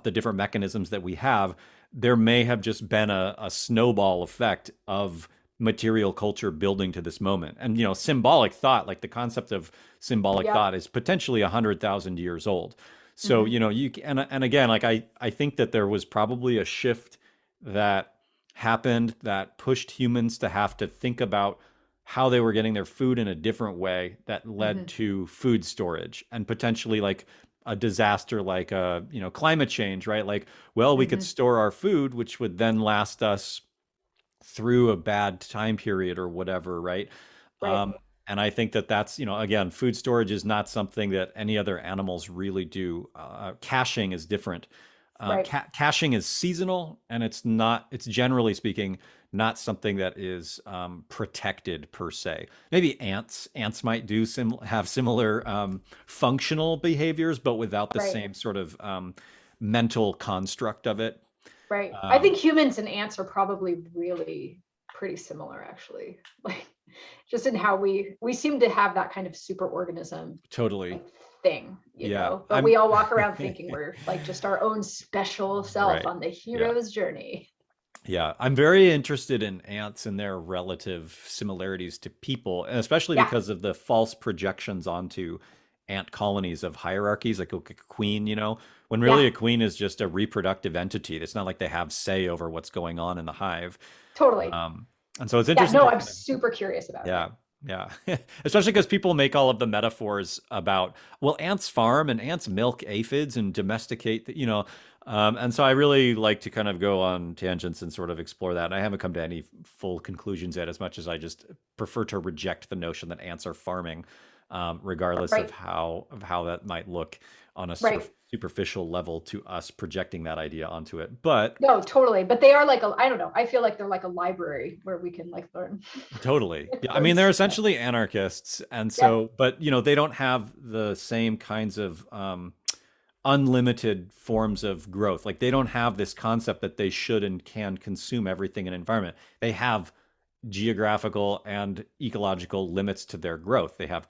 the different mechanisms that we have, there may have just been a snowball effect of material culture building to this moment. And, symbolic thought, like the concept of symbolic yep. thought is potentially 100,000 years old. So, Mhm, and again, like I think that there was probably a shift that happened that pushed humans to have to think about how they were getting their food in a different way that led mhm, to food storage and potentially like a disaster like climate change, right? Like, well, we could mhm. store our food, which would then last us through a bad time period or whatever, right? Right. And I think that that's, again, food storage is not something that any other animals really do. Caching is different. Right. Caching is seasonal, and it's not, it's generally speaking, not something that is protected per se. Maybe ants might have similar functional behaviors, but without the Right. same sort of mental construct of it. Right. I Um, think humans and ants are probably really pretty similar, actually. Like, just in how we seem to have that kind of super organism totally. like thing, Yeah. but we all walk around thinking we're like just our own special self Right. on the Yeah. hero's journey. Yeah, I'm very interested in ants and their relative similarities to people, and especially Yeah. because of the false projections onto ant colonies of hierarchies, like a queen, when really Yeah. a queen is just a reproductive entity. It's not like they have say over what's going on in the hive. Totally. Um, and so it's Yeah. interesting No, to I'm kind of, super curious about yeah, that. yeah, especially because people make all of the metaphors about, well, ants farm and ants milk aphids and domesticate, and so I really like to kind of go on tangents and sort of explore that. And I haven't come to any full conclusions yet, as much as I just prefer to reject the notion that ants are farming, regardless of Right. how that might look on a Right. superficial level to us projecting that idea onto it. But No, totally. But they are like I don't know. I feel like they're like a library where we can like learn, totally. Yeah, I learn mean, they're stuff. essentially anarchists, and Yeah. so, but they don't have the same kinds of unlimited forms of growth. Like they don't have this concept that they should and can consume everything in environment. They have geographical and ecological limits to their growth. They have,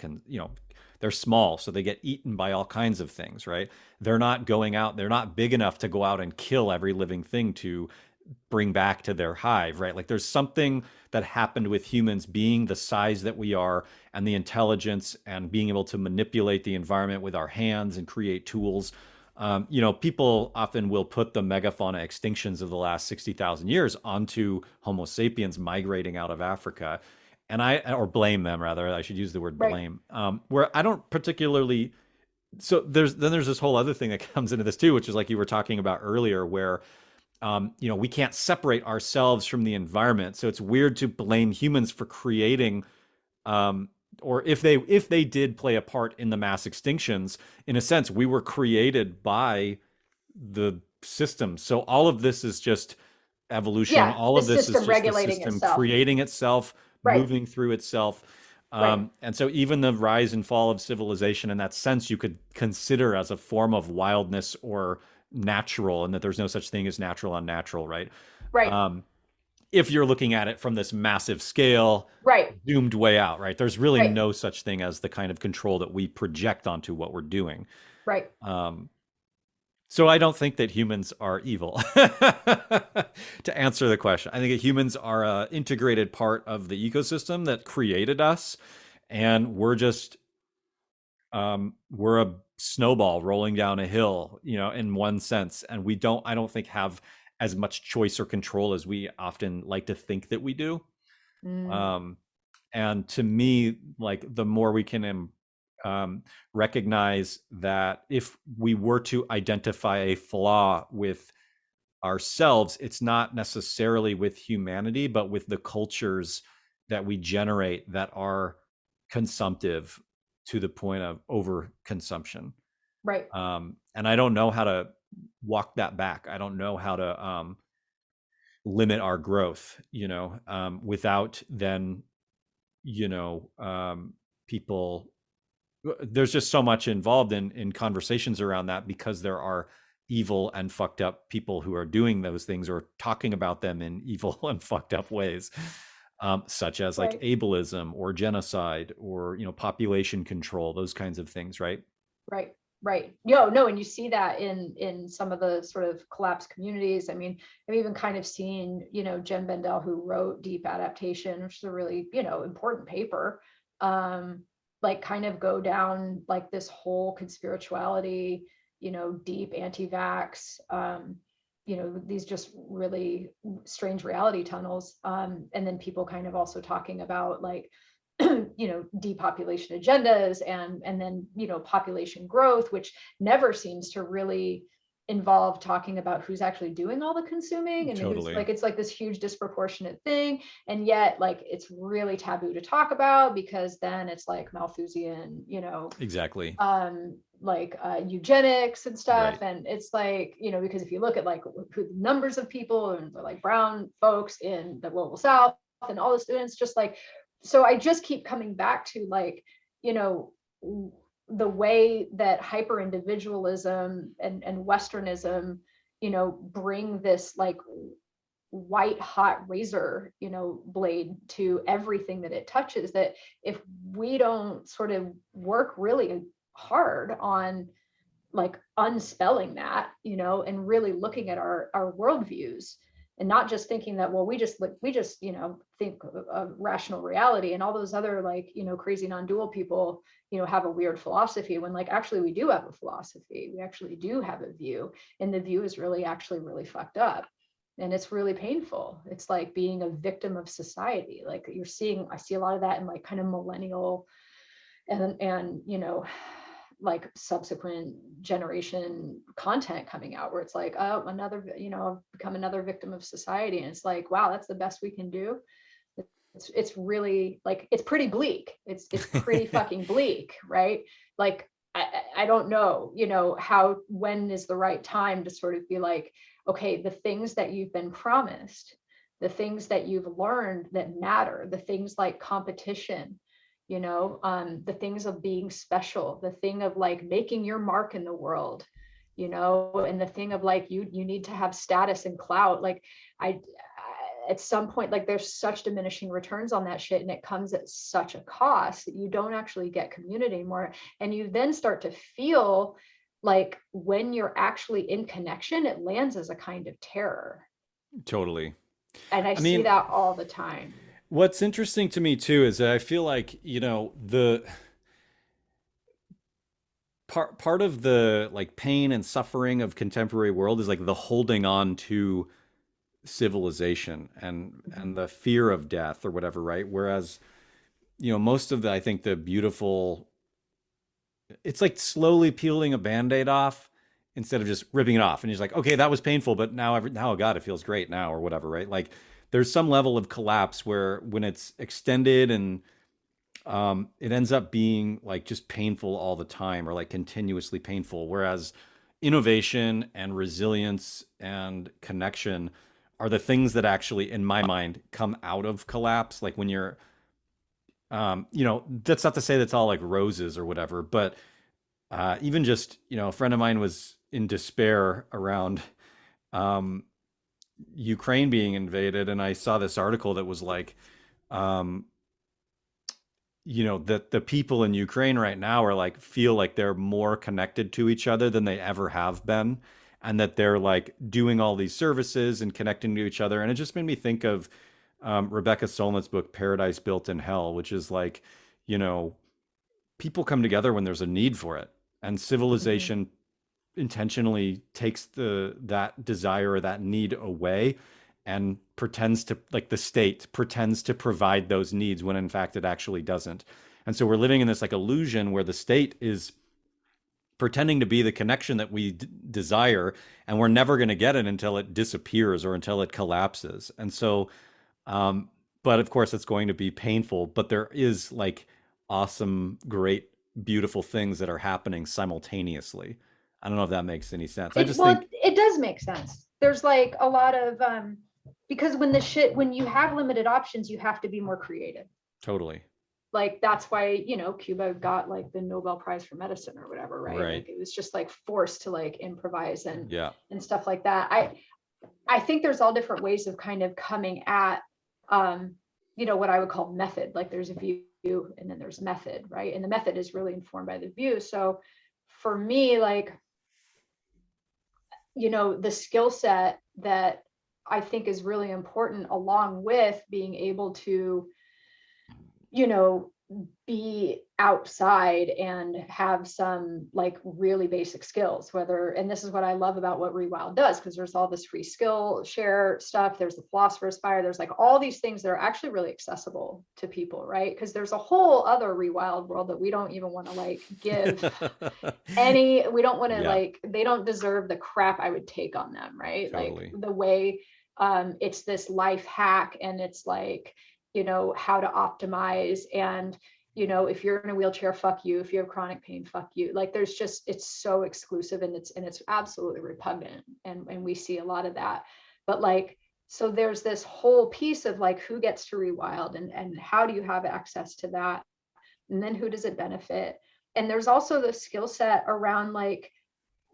they're small, so they get eaten by all kinds of things, right? They're not going out, they're not big enough to go out and kill every living thing to bring back to their hive, right? Like there's something that happened with humans being the size that we are and the intelligence and being able to manipulate the environment with our hands and create tools. People often will put the megafauna extinctions of the last 60,000 years onto Homo sapiens migrating out of Africa. Or blame them rather, I should use the word Right. blame, where I don't particularly, so there's this whole other thing that comes into this too, which is like you were talking about earlier, where we can't separate ourselves from the environment. So it's weird to blame humans for creating, um, or if they did play a part in the mass extinctions. In a sense, we were created by the system. So all of this is just evolution. Yeah. All The of this is system just the regulating system itself. creating itself, Right. moving through itself. Right. And so even the rise and fall of civilization in that sense, you could consider as a form of wildness or natural, and that there's no such thing as natural unnatural, right? Right. Um, if you're looking at it from this massive scale, Right. zoomed way out, right? There's really Right. no such thing as the kind of control that we project onto what we're doing. Right. Um, so I don't think that humans are evil. To answer the question, I think that humans are an integrated part of the ecosystem that created us, and we're a snowball rolling down a hill, in one sense. And I don't think have as much choice or control as we often like to think that we do. Mm, Um, and to me, like the more we can recognize that if we were to identify a flaw with ourselves, it's not necessarily with humanity, but with the cultures that we generate that are consumptive to the point of overconsumption. right. And I don't know how to walk that back. I don't know how to limit our growth, without then, people. There's just so much involved in conversations around that because there are evil and fucked up people who are doing those things or talking about them in evil and fucked up ways, such as like Right. ableism or genocide or population control, those kinds of things, right? Right. Right. No, and you see that in some of the sort of collapsed communities. I mean, I've even kind of seen, Jen Bendel, who wrote Deep Adaptation, which is a really, important paper, like kind of go down like this whole conspirituality, deep anti-vax, these just really strange reality tunnels. And then people kind of also talking about like depopulation agendas and then population growth, which never seems to really involve talking about who's actually doing all the consuming and who's Totally. like, it's like this huge disproportionate thing, and yet like it's really taboo to talk about because then it's like Malthusian, Exactly. like eugenics and stuff. Right. And it's like, because if you look at like who the numbers of people and like brown folks in the global south and all the students, just like, so I just keep coming back to like, the way that hyper individualism and Westernism, bring this like white hot razor, blade to everything that it touches, that if we don't sort of work really hard on like unspelling that, and really looking at our worldviews and not just thinking that, well, we just think of rational reality, and all those other like, crazy non-dual people, have a weird philosophy, when like actually we do have a philosophy, we actually do have a view, and the view is really actually really fucked up. And it's really painful. It's like being a victim of society. Like I see a lot of that in like kind of millennial and like subsequent generation content coming out, where it's like, oh, another, I've become another victim of society. And it's like, wow, that's the best we can do. It's really like, it's pretty bleak. It's pretty fucking bleak, right? Like, I don't know, when is the right time to sort of be like, okay, the things that you've been promised, the things that you've learned that matter, the things like competition, the things of being special, the thing of like making your mark in the world, and the thing of like, you need to have status and clout. Like I at some point, like there's such diminishing returns on that shit, and it comes at such a cost that you don't actually get community anymore. And you then start to feel like when you're actually in connection, it lands as a kind of terror. Totally. And I I see mean, that all the time. what's interesting to me too is that I feel like, the part of the like pain and suffering of contemporary world is like the holding on to civilization and the fear of death or whatever, right? Whereas, most of the, I think the beautiful, it's like slowly peeling a band-aid off instead of just ripping it off and he's like, okay, that was painful, but now, oh god, it feels great now or whatever, right? Like there's some level of collapse where when it's extended and it ends up being like just painful all the time or like continuously painful. Whereas innovation and resilience and connection are the things that actually, in my mind, come out of collapse. Like when you're, that's not to say that's all like roses or whatever, but even just, a friend of mine was in despair around um, Ukraine being invaded. And I saw this article that was like, um, that the people in Ukraine right now are like feel like they're more connected to each other than they ever have been, and that they're like doing all these services and connecting to each other. And it just made me think of Rebecca Solnit's book Paradise Built in Hell, which is like, people come together when there's a need for it. and Mhm. civilization intentionally takes that desire or that need away and pretends to, like the state pretends to provide those needs when in fact it actually doesn't. And so we're living in this like illusion where the state is pretending to be the connection that we desire, and we're never going to get it until it disappears or until it collapses. And so um but of course it's going to be painful, but there is like awesome, great, beautiful things that are happening simultaneously. I don't know if that makes any sense. I It just well, think it does make sense. There's like a lot of because when you have limited options, you have to be more creative. totally Like that's why, Cuba got like the Nobel Prize for medicine or whatever, right? right. Like it was just like forced to like improvise Yeah. and stuff like that. I think there's all different ways of kind of coming at what I would call method. Like there's a view and then there's method, right? And the method is really informed by the view. So for me, like, the skill set that I think is really important, along with being able to, you know, be outside and have some like really basic skills, and this is what I love about what Rewild does, because there's all this free skill share stuff. There's the Philosopher's Fire. There's like all these things that are actually really accessible to people, right? Because there's a whole other Rewild world that we don't even want to like give we don't want to Yeah, like, they don't deserve the crap I would take on them, right? Like totally. the way it's this life hack, and it's like, how to optimize, and if you're in a wheelchair, fuck you. If you have chronic pain, fuck you. Like there's just, it's so exclusive, and it's absolutely repugnant, and we see a lot of that. But like, so there's this whole piece of like, who gets to rewild, and how do you have access to that, and then who does it benefit? And there's also the skill set around like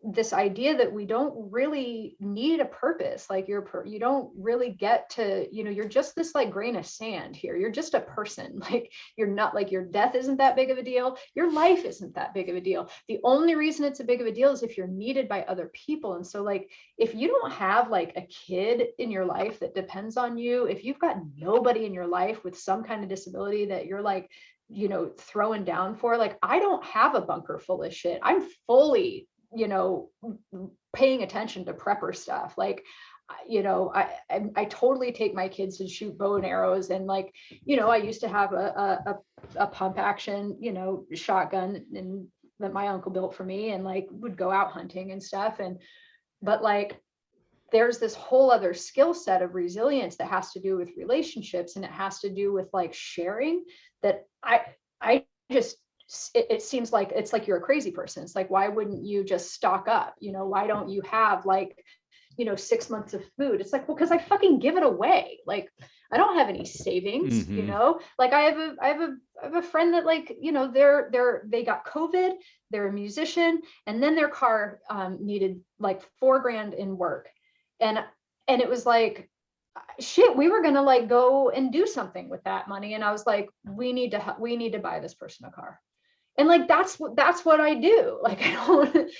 this idea that we don't really need a purpose. Like you don't really get to, you're just this like grain of sand here. You're just a person. Like you're not, like your death isn't that big of a deal. Your life isn't that big of a deal. The only reason it's a big of a deal is if you're needed by other people. And so like, if you don't have like a kid in your life that depends on you, if you've got nobody in your life with some kind of disability that you're like, throwing down for, like, I don't have a bunker full of shit. I'm fully, paying attention to prepper stuff. Like, I totally take my kids to shoot bow and arrows, and like, I used to have a pump action, shotgun, and that my uncle built for me, and like would go out hunting and stuff. But like, there's this whole other skill set of resilience that has to do with relationships, and it has to do with like sharing, that I just, it seems like it's like you're a crazy person. It's like, why wouldn't you just stock up? Why don't you have like, 6 months of food? It's like, well, because I fucking give it away. Like, I don't have any savings, Hmm. like I have a friend that like, they got COVID, they're a musician, and then their car needed like $4,000 in work. And it was like, shit, we were gonna like go and do something with that money. And I was like, we need to buy this person a car. And like, that's what I do. Like, I don't,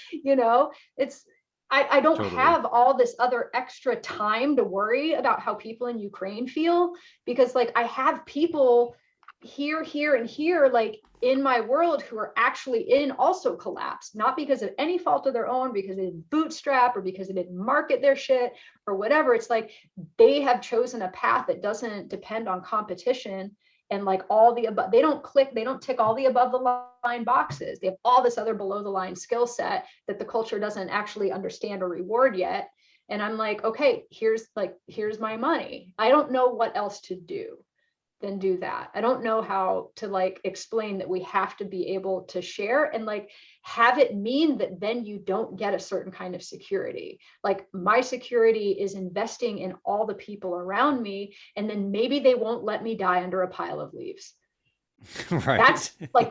it's, I don't Totally. have all this other extra time to worry about how people in Ukraine feel, because like I have people here and here, like in my world, who are actually in also collapsed, not because of any fault of their own, because they didn't bootstrap or because they didn't market their shit or whatever. It's like they have chosen a path that doesn't depend on competition, and like all the above, they don't tick all the above the line boxes. They have all this other below the line skill set that the culture doesn't actually understand or reward yet. And I'm like, okay, here's my money. I don't know what else to do than do that. I don't know how to like explain that we have to be able to share and like have it mean that then you don't get a certain kind of security. Like my security is investing in all the people around me, and then maybe they won't let me die under a pile of leaves. Right.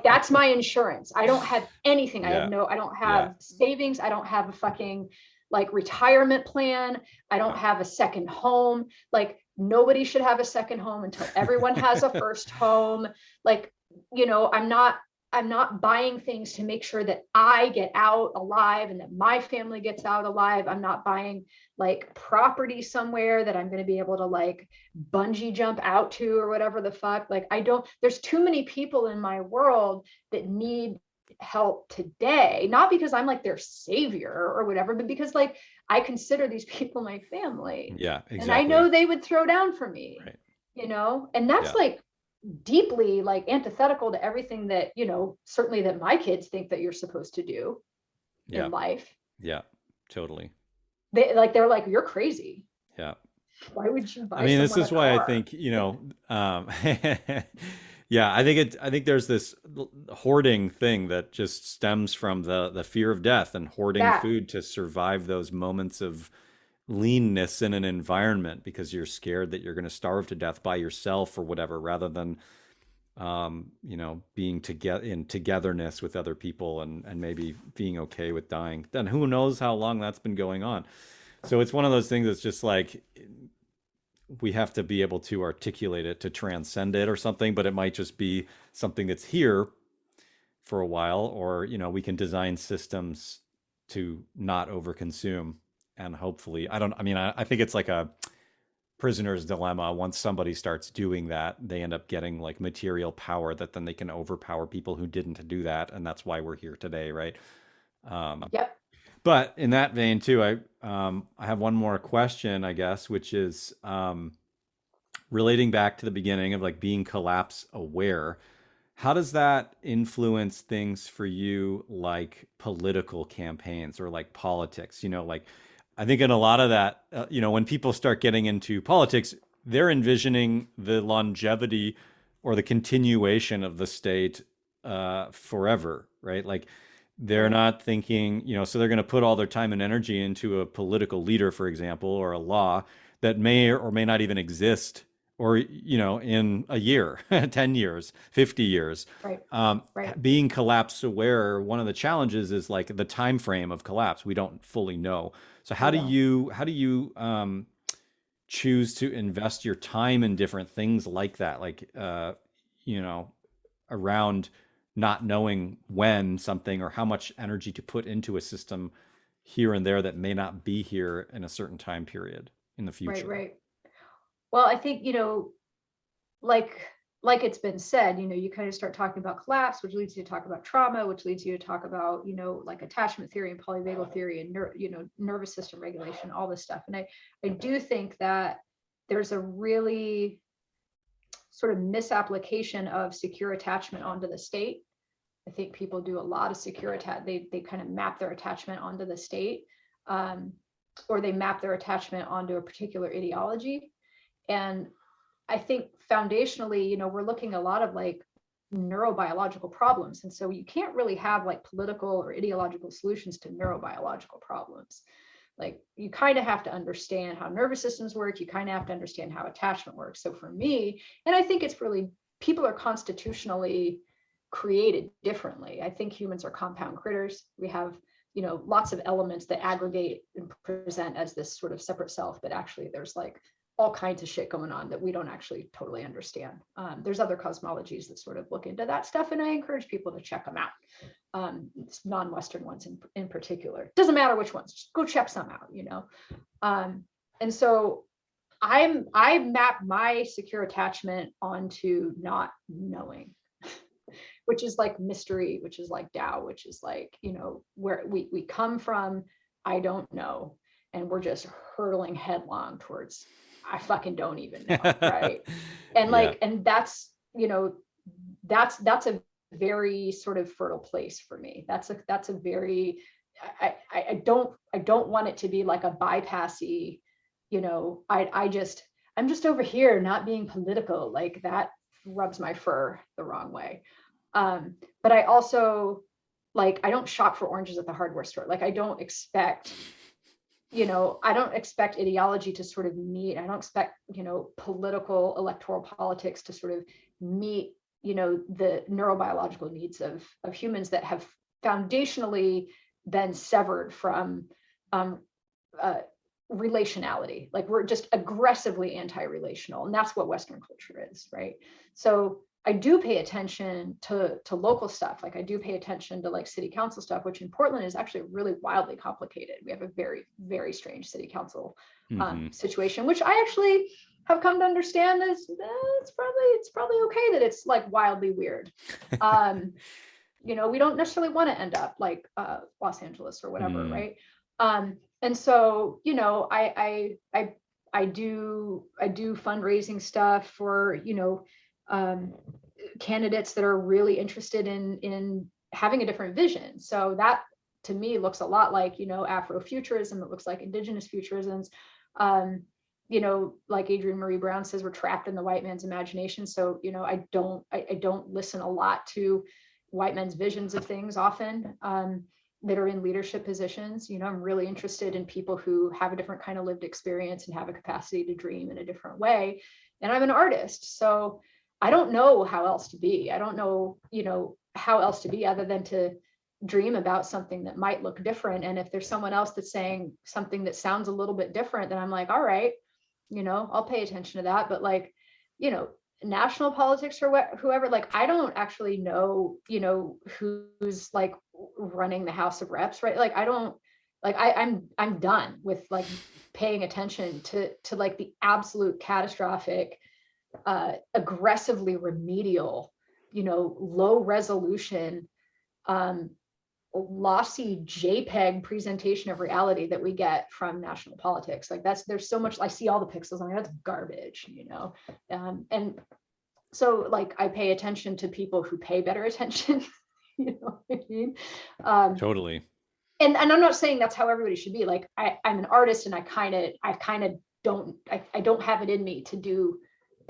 That's my insurance. I don't have anything. Yeah. I don't Yeah. have savings. I don't have a fucking like retirement plan. I don't have a second home. Like nobody should have a second home until everyone has a first home. Like, I'm not buying things to make sure that I get out alive and that my family gets out alive. I'm not buying like property somewhere that I'm going to be able to like bungee jump out to or whatever the fuck. Like, there's too many people in my world that need help today, not because I'm like their savior or whatever, but because like I consider these people my family. Yeah, exactly. And I know they would throw down for me, Right. you know, and that's like deeply like antithetical to everything that, you know, certainly that my kids think that you're supposed to do in life. Yeah, totally. They're like, you're crazy. Yeah. Why would you buy I mean, this someone is a why I car? think, yeah, I think there's this hoarding thing that just stems from the fear of death and hoarding Yeah. food to survive those moments of leanness in an environment because you're scared that you're going to starve to death by yourself or whatever, rather than being together in togetherness with other people and maybe being okay with dying. Then who knows how long that's been going on. So it's one of those things that's just like we have to be able to articulate it to transcend it or something, but it might just be something that's here for a while, or we can design systems to not overconsume. And hopefully, I think it's like a prisoner's dilemma. Once somebody starts doing that, they end up getting like material power that then they can overpower people who didn't do that, and that's why we're here today, right? Yep. But in that vein too, I have one more question, I guess, which is relating back to the beginning of like being collapse aware. How does that influence things for you, like political campaigns or like politics? Like I think in a lot of that, when people start getting into politics, they're envisioning the longevity or the continuation of the state forever, right? Like they're not thinking, so they're going to put all their time and energy into a political leader, for example, or a law that may or may not even exist, or in a year, 10 years, 50 years. Right. Right. Being collapse aware, one of the challenges is like the time frame of collapse we don't fully know. So how do you choose to invest your time in different things like that, like around not knowing when something or how much energy to put into a system here and there that may not be here in a certain time period in the future? Right. Well, I think, like it's been said, you kind of start talking about collapse, which leads you to talk about trauma, which leads you to talk about, like attachment theory and polyvagal theory and nervous system regulation, all this stuff. And I do think that there's a really sort of misapplication of secure attachment onto the state. I think people do a lot of secure attachment. They kind of map their attachment onto the state, or they map their attachment onto a particular ideology. And I think foundationally, we're looking a lot of like neurobiological problems. And so you can't really have like political or ideological solutions to neurobiological problems. Like you kind of have to understand how nervous systems work. You kind of have to understand how attachment works. So for me, and I think it's really, people are constitutionally created differently. I think humans are compound critters. We have, lots of elements that aggregate and present as this sort of separate self, but actually there's like all kinds of shit going on that we don't actually totally understand. There's other cosmologies that sort of look into that stuff, and I encourage people to check them out. Non-Western ones in particular. Doesn't matter which ones, just go check some out, and so I map my secure attachment onto not knowing, which is like mystery, which is like Tao, which is like, where we come from, I don't know. And we're just hurtling headlong towards, I fucking don't even know, right? And like, and that's, that's a very sort of fertile place for me. That's a very, I don't want it to be like a bypassy, I'm just over here not being political, like that rubs my fur the wrong way. But I also, like, I don't shop for oranges at the hardware store. Like, I don't expect ideology to sort of meet. I don't expect, political electoral politics to sort of meet, the neurobiological needs of humans that have foundationally been severed from relationality. Like we're just aggressively anti-relational, and that's what Western culture is, right? So I do pay attention to local stuff. Like I do pay attention to like city council stuff, which in Portland is actually really wildly complicated. We have a very, very strange city council situation, which I actually have come to understand is it's probably okay that it's like wildly weird. we don't necessarily want to end up like Los Angeles or whatever, Mm. right? And so, I do fundraising stuff for, candidates that are really interested in having a different vision. So that to me looks a lot like, Afrofuturism. It looks like indigenous futurisms. Like Adrienne Marie Brown says, we're trapped in the white man's imagination. So, I don't listen a lot to white men's visions of things often, that are in leadership positions. I'm really interested in people who have a different kind of lived experience and have a capacity to dream in a different way. And I'm an artist, so I don't know how else to be. I don't know, how else to be other than to dream about something that might look different. And if there's someone else that's saying something that sounds a little bit different, then I'm like, all right, I'll pay attention to that. But like, national politics or whoever, like, I don't actually know, who's like running the House of Reps, right? Like, I don't, like, I'm done with like paying attention to like the absolute catastrophic, aggressively remedial, low resolution, lossy JPEG presentation of reality that we get from national politics. Like there's so much, I see all the pixels, I'm like, that's garbage, and so like I pay attention to people who pay better attention, you know what I mean? Totally. And I'm not saying that's how everybody should be. Like I'm an artist and I kind of don't have it in me to do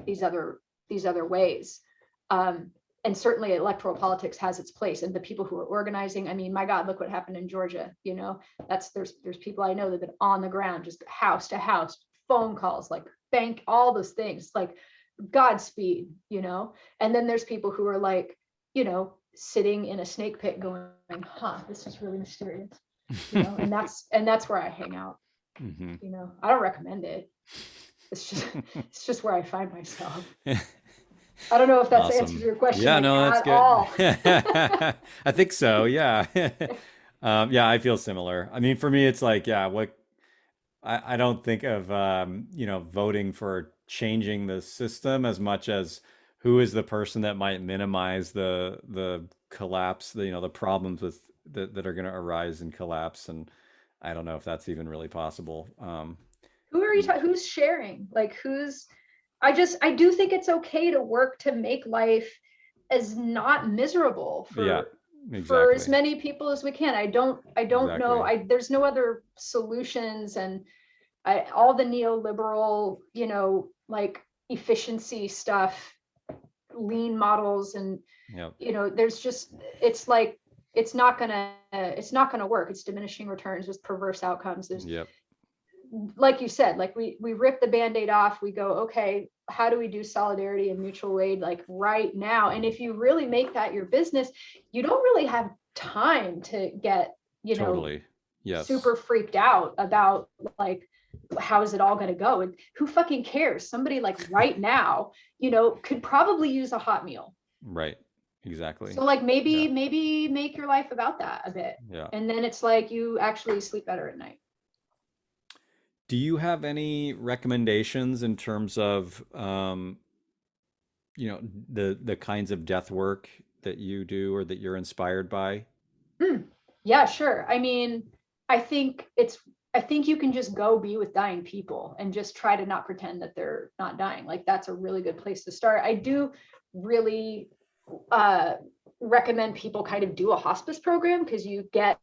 these other ways. And certainly electoral politics has its place, and the people who are organizing, I mean, my God, look what happened in Georgia. There's people I know that have been on the ground, just house to house, phone calls, like bank, all those things, like Godspeed, and then there's people who are like, sitting in a snake pit going, this is really mysterious, and that's where I hang out. Mm-hmm. I don't recommend it. It's just where I find myself. I don't know if that's Awesome. answers your question. Yeah, no, that's good. All. I think so. Yeah. Yeah, I feel similar. I mean, for me, it's like, yeah, I don't think of, voting for changing the system as much as who is the person that might minimize the collapse, the problems that are going to arise in collapse. And I don't know if that's even really possible. Who are you talking? Who's sharing? Like I do think it's okay to work to make life as not miserable for as many people as we can. I don't know. There's no other solutions, and all the neoliberal, like efficiency stuff, lean models, and there's just, it's like it's not gonna work. It's diminishing returns with perverse outcomes. There's like you said, like we rip the Band-Aid off, we go, okay, how do we do solidarity and mutual aid like right now? And if you really make that your business, you don't really have time to get, totally. Yes. super freaked out about like, how is it all going to go? And who fucking cares? Somebody like right now, could probably use a hot meal. Right. Exactly. So like maybe make your life about that a bit. Yeah. And then it's like you actually sleep better at night. Do you have any recommendations in terms of, the kinds of death work that you do or that you're inspired by? Yeah, sure. I mean, I think you can just go be with dying people and just try to not pretend that they're not dying. Like that's a really good place to start. I do really recommend people kind of do a hospice program, because you get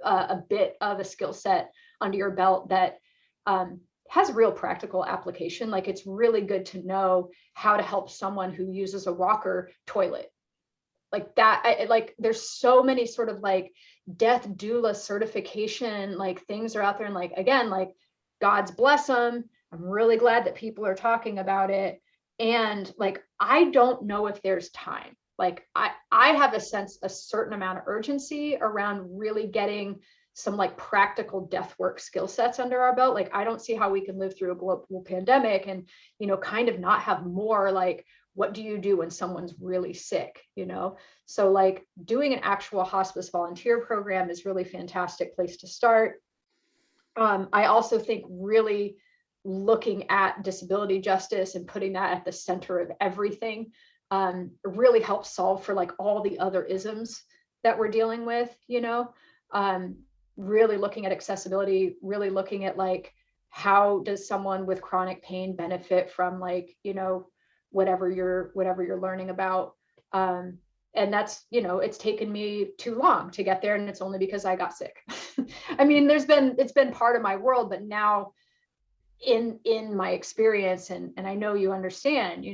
a bit of a skill set under your belt that has real practical application. Like it's really good to know how to help someone who uses a walker toilet. Like that, like there's so many sort of like death doula certification, like things are out there. And like, again, like God's bless them. I'm really glad that people are talking about it. And like, I don't know if there's time. Like I have a certain amount of urgency around really getting some like practical death work skill sets under our belt. Like I don't see how we can live through a global pandemic and, kind of not have more like, what do you do when someone's really sick, So like doing an actual hospice volunteer program is really fantastic place to start. I also think really looking at disability justice and putting that at the center of everything really helps solve for like all the other isms that we're dealing with, really looking at accessibility, really looking at like, how does someone with chronic pain benefit from like, whatever you're learning about. And that's, it's taken me too long to get there, and it's only because I got sick. I mean, it's been part of my world, but now in my experience, and I know you understand,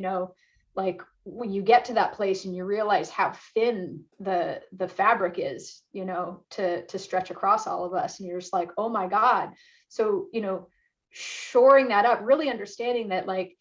like when you get to that place and you realize how thin the fabric is, to stretch across all of us, and you're just like, oh my God. So, shoring that up, really understanding that, like,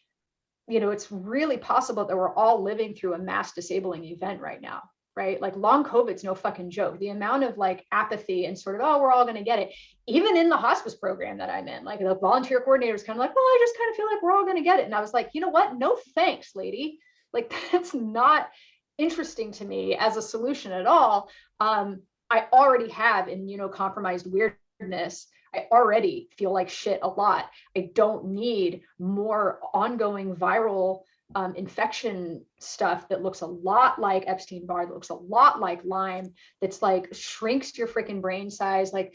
it's really possible that we're all living through a mass disabling event right now, right? Like long COVID's no fucking joke. The amount of like apathy and sort of, oh, we're all going to get it. Even in the hospice program that I'm in, like the volunteer coordinator was kind of like, well, I just kind of feel like we're all going to get it. And I was like, you know what? No, thanks, lady. Like, that's not interesting to me as a solution at all. I already have immunocompromised weirdness. I already feel like shit a lot. I don't need more ongoing viral infection stuff that looks a lot like Epstein-Barr, that looks a lot like Lyme, that's like shrinks your freaking brain size. Like,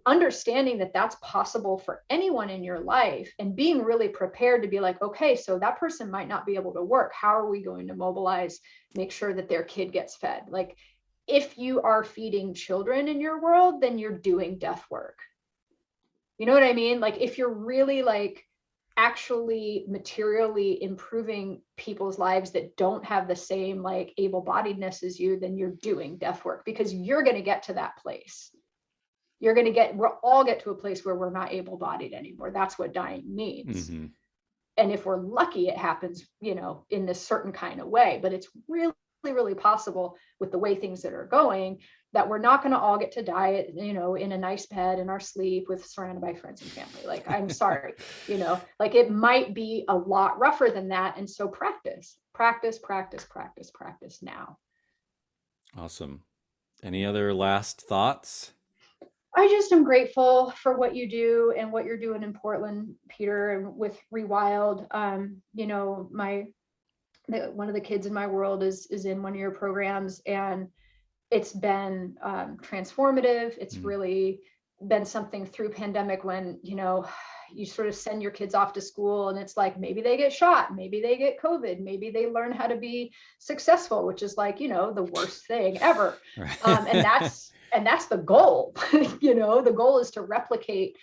understanding that that's possible for anyone in your life, and being really prepared to be like, okay, so that person might not be able to work. How are we going to mobilize, make sure that their kid gets fed? Like, if you are feeding children in your world, then you're doing death work. You know what I mean? Like, if you're really like actually materially improving people's lives that don't have the same like able-bodiedness as you, then you're doing death work, because you're going to get to that place. We'll all get to a place where we're not able-bodied anymore. That's what dying means. Mm-hmm. And if we're lucky, it happens, in this certain kind of way, but it's really, really possible with the way things that are going, that we're not going to all get to die, in a nice bed in our sleep with surrounded by friends and family. Like, I'm sorry, like it might be a lot rougher than that. And so practice now. Awesome. Any other last thoughts? I just am grateful for what you do and what you're doing in Portland, Peter, and with Rewild. One of the kids in my world is in one of your programs, and it's been transformative. It's really been something through pandemic when, you sort of send your kids off to school and it's like, maybe they get shot, maybe they get COVID, maybe they learn how to be successful, which is like, the worst thing ever. Right. And that's the goal. The goal is to replicate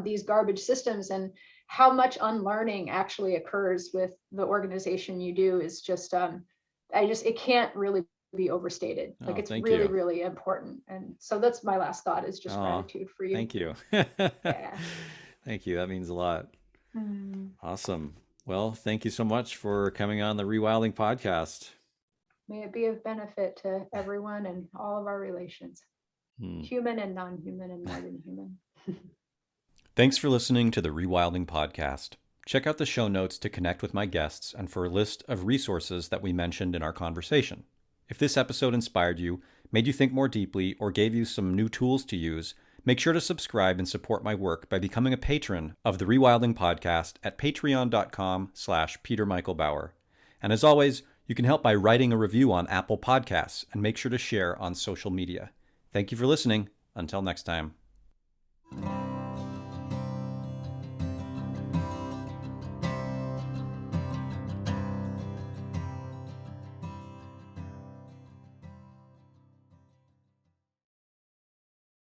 these garbage systems, and how much unlearning actually occurs with the organization you do is just, it can't really be overstated. Like, it's really, really important. And so that's my last thought, is just gratitude for you. Thank you. Yeah. Thank you. That means a lot. Awesome. Well, thank you so much for coming on the Rewilding podcast. May it be of benefit to everyone and all of our relations, human and non-human and more than human. Thanks for listening to the Rewilding podcast. Check out the show notes to connect with my guests and for a list of resources that we mentioned in our conversation. If this episode inspired you, made you think more deeply, or gave you some new tools to use, make sure to subscribe and support my work by becoming a patron of the Rewilding podcast at patreon.com/Peter Michael Bauer. And as always, you can help by writing a review on Apple Podcasts, and make sure to share on social media. Thank you for listening. Until next time.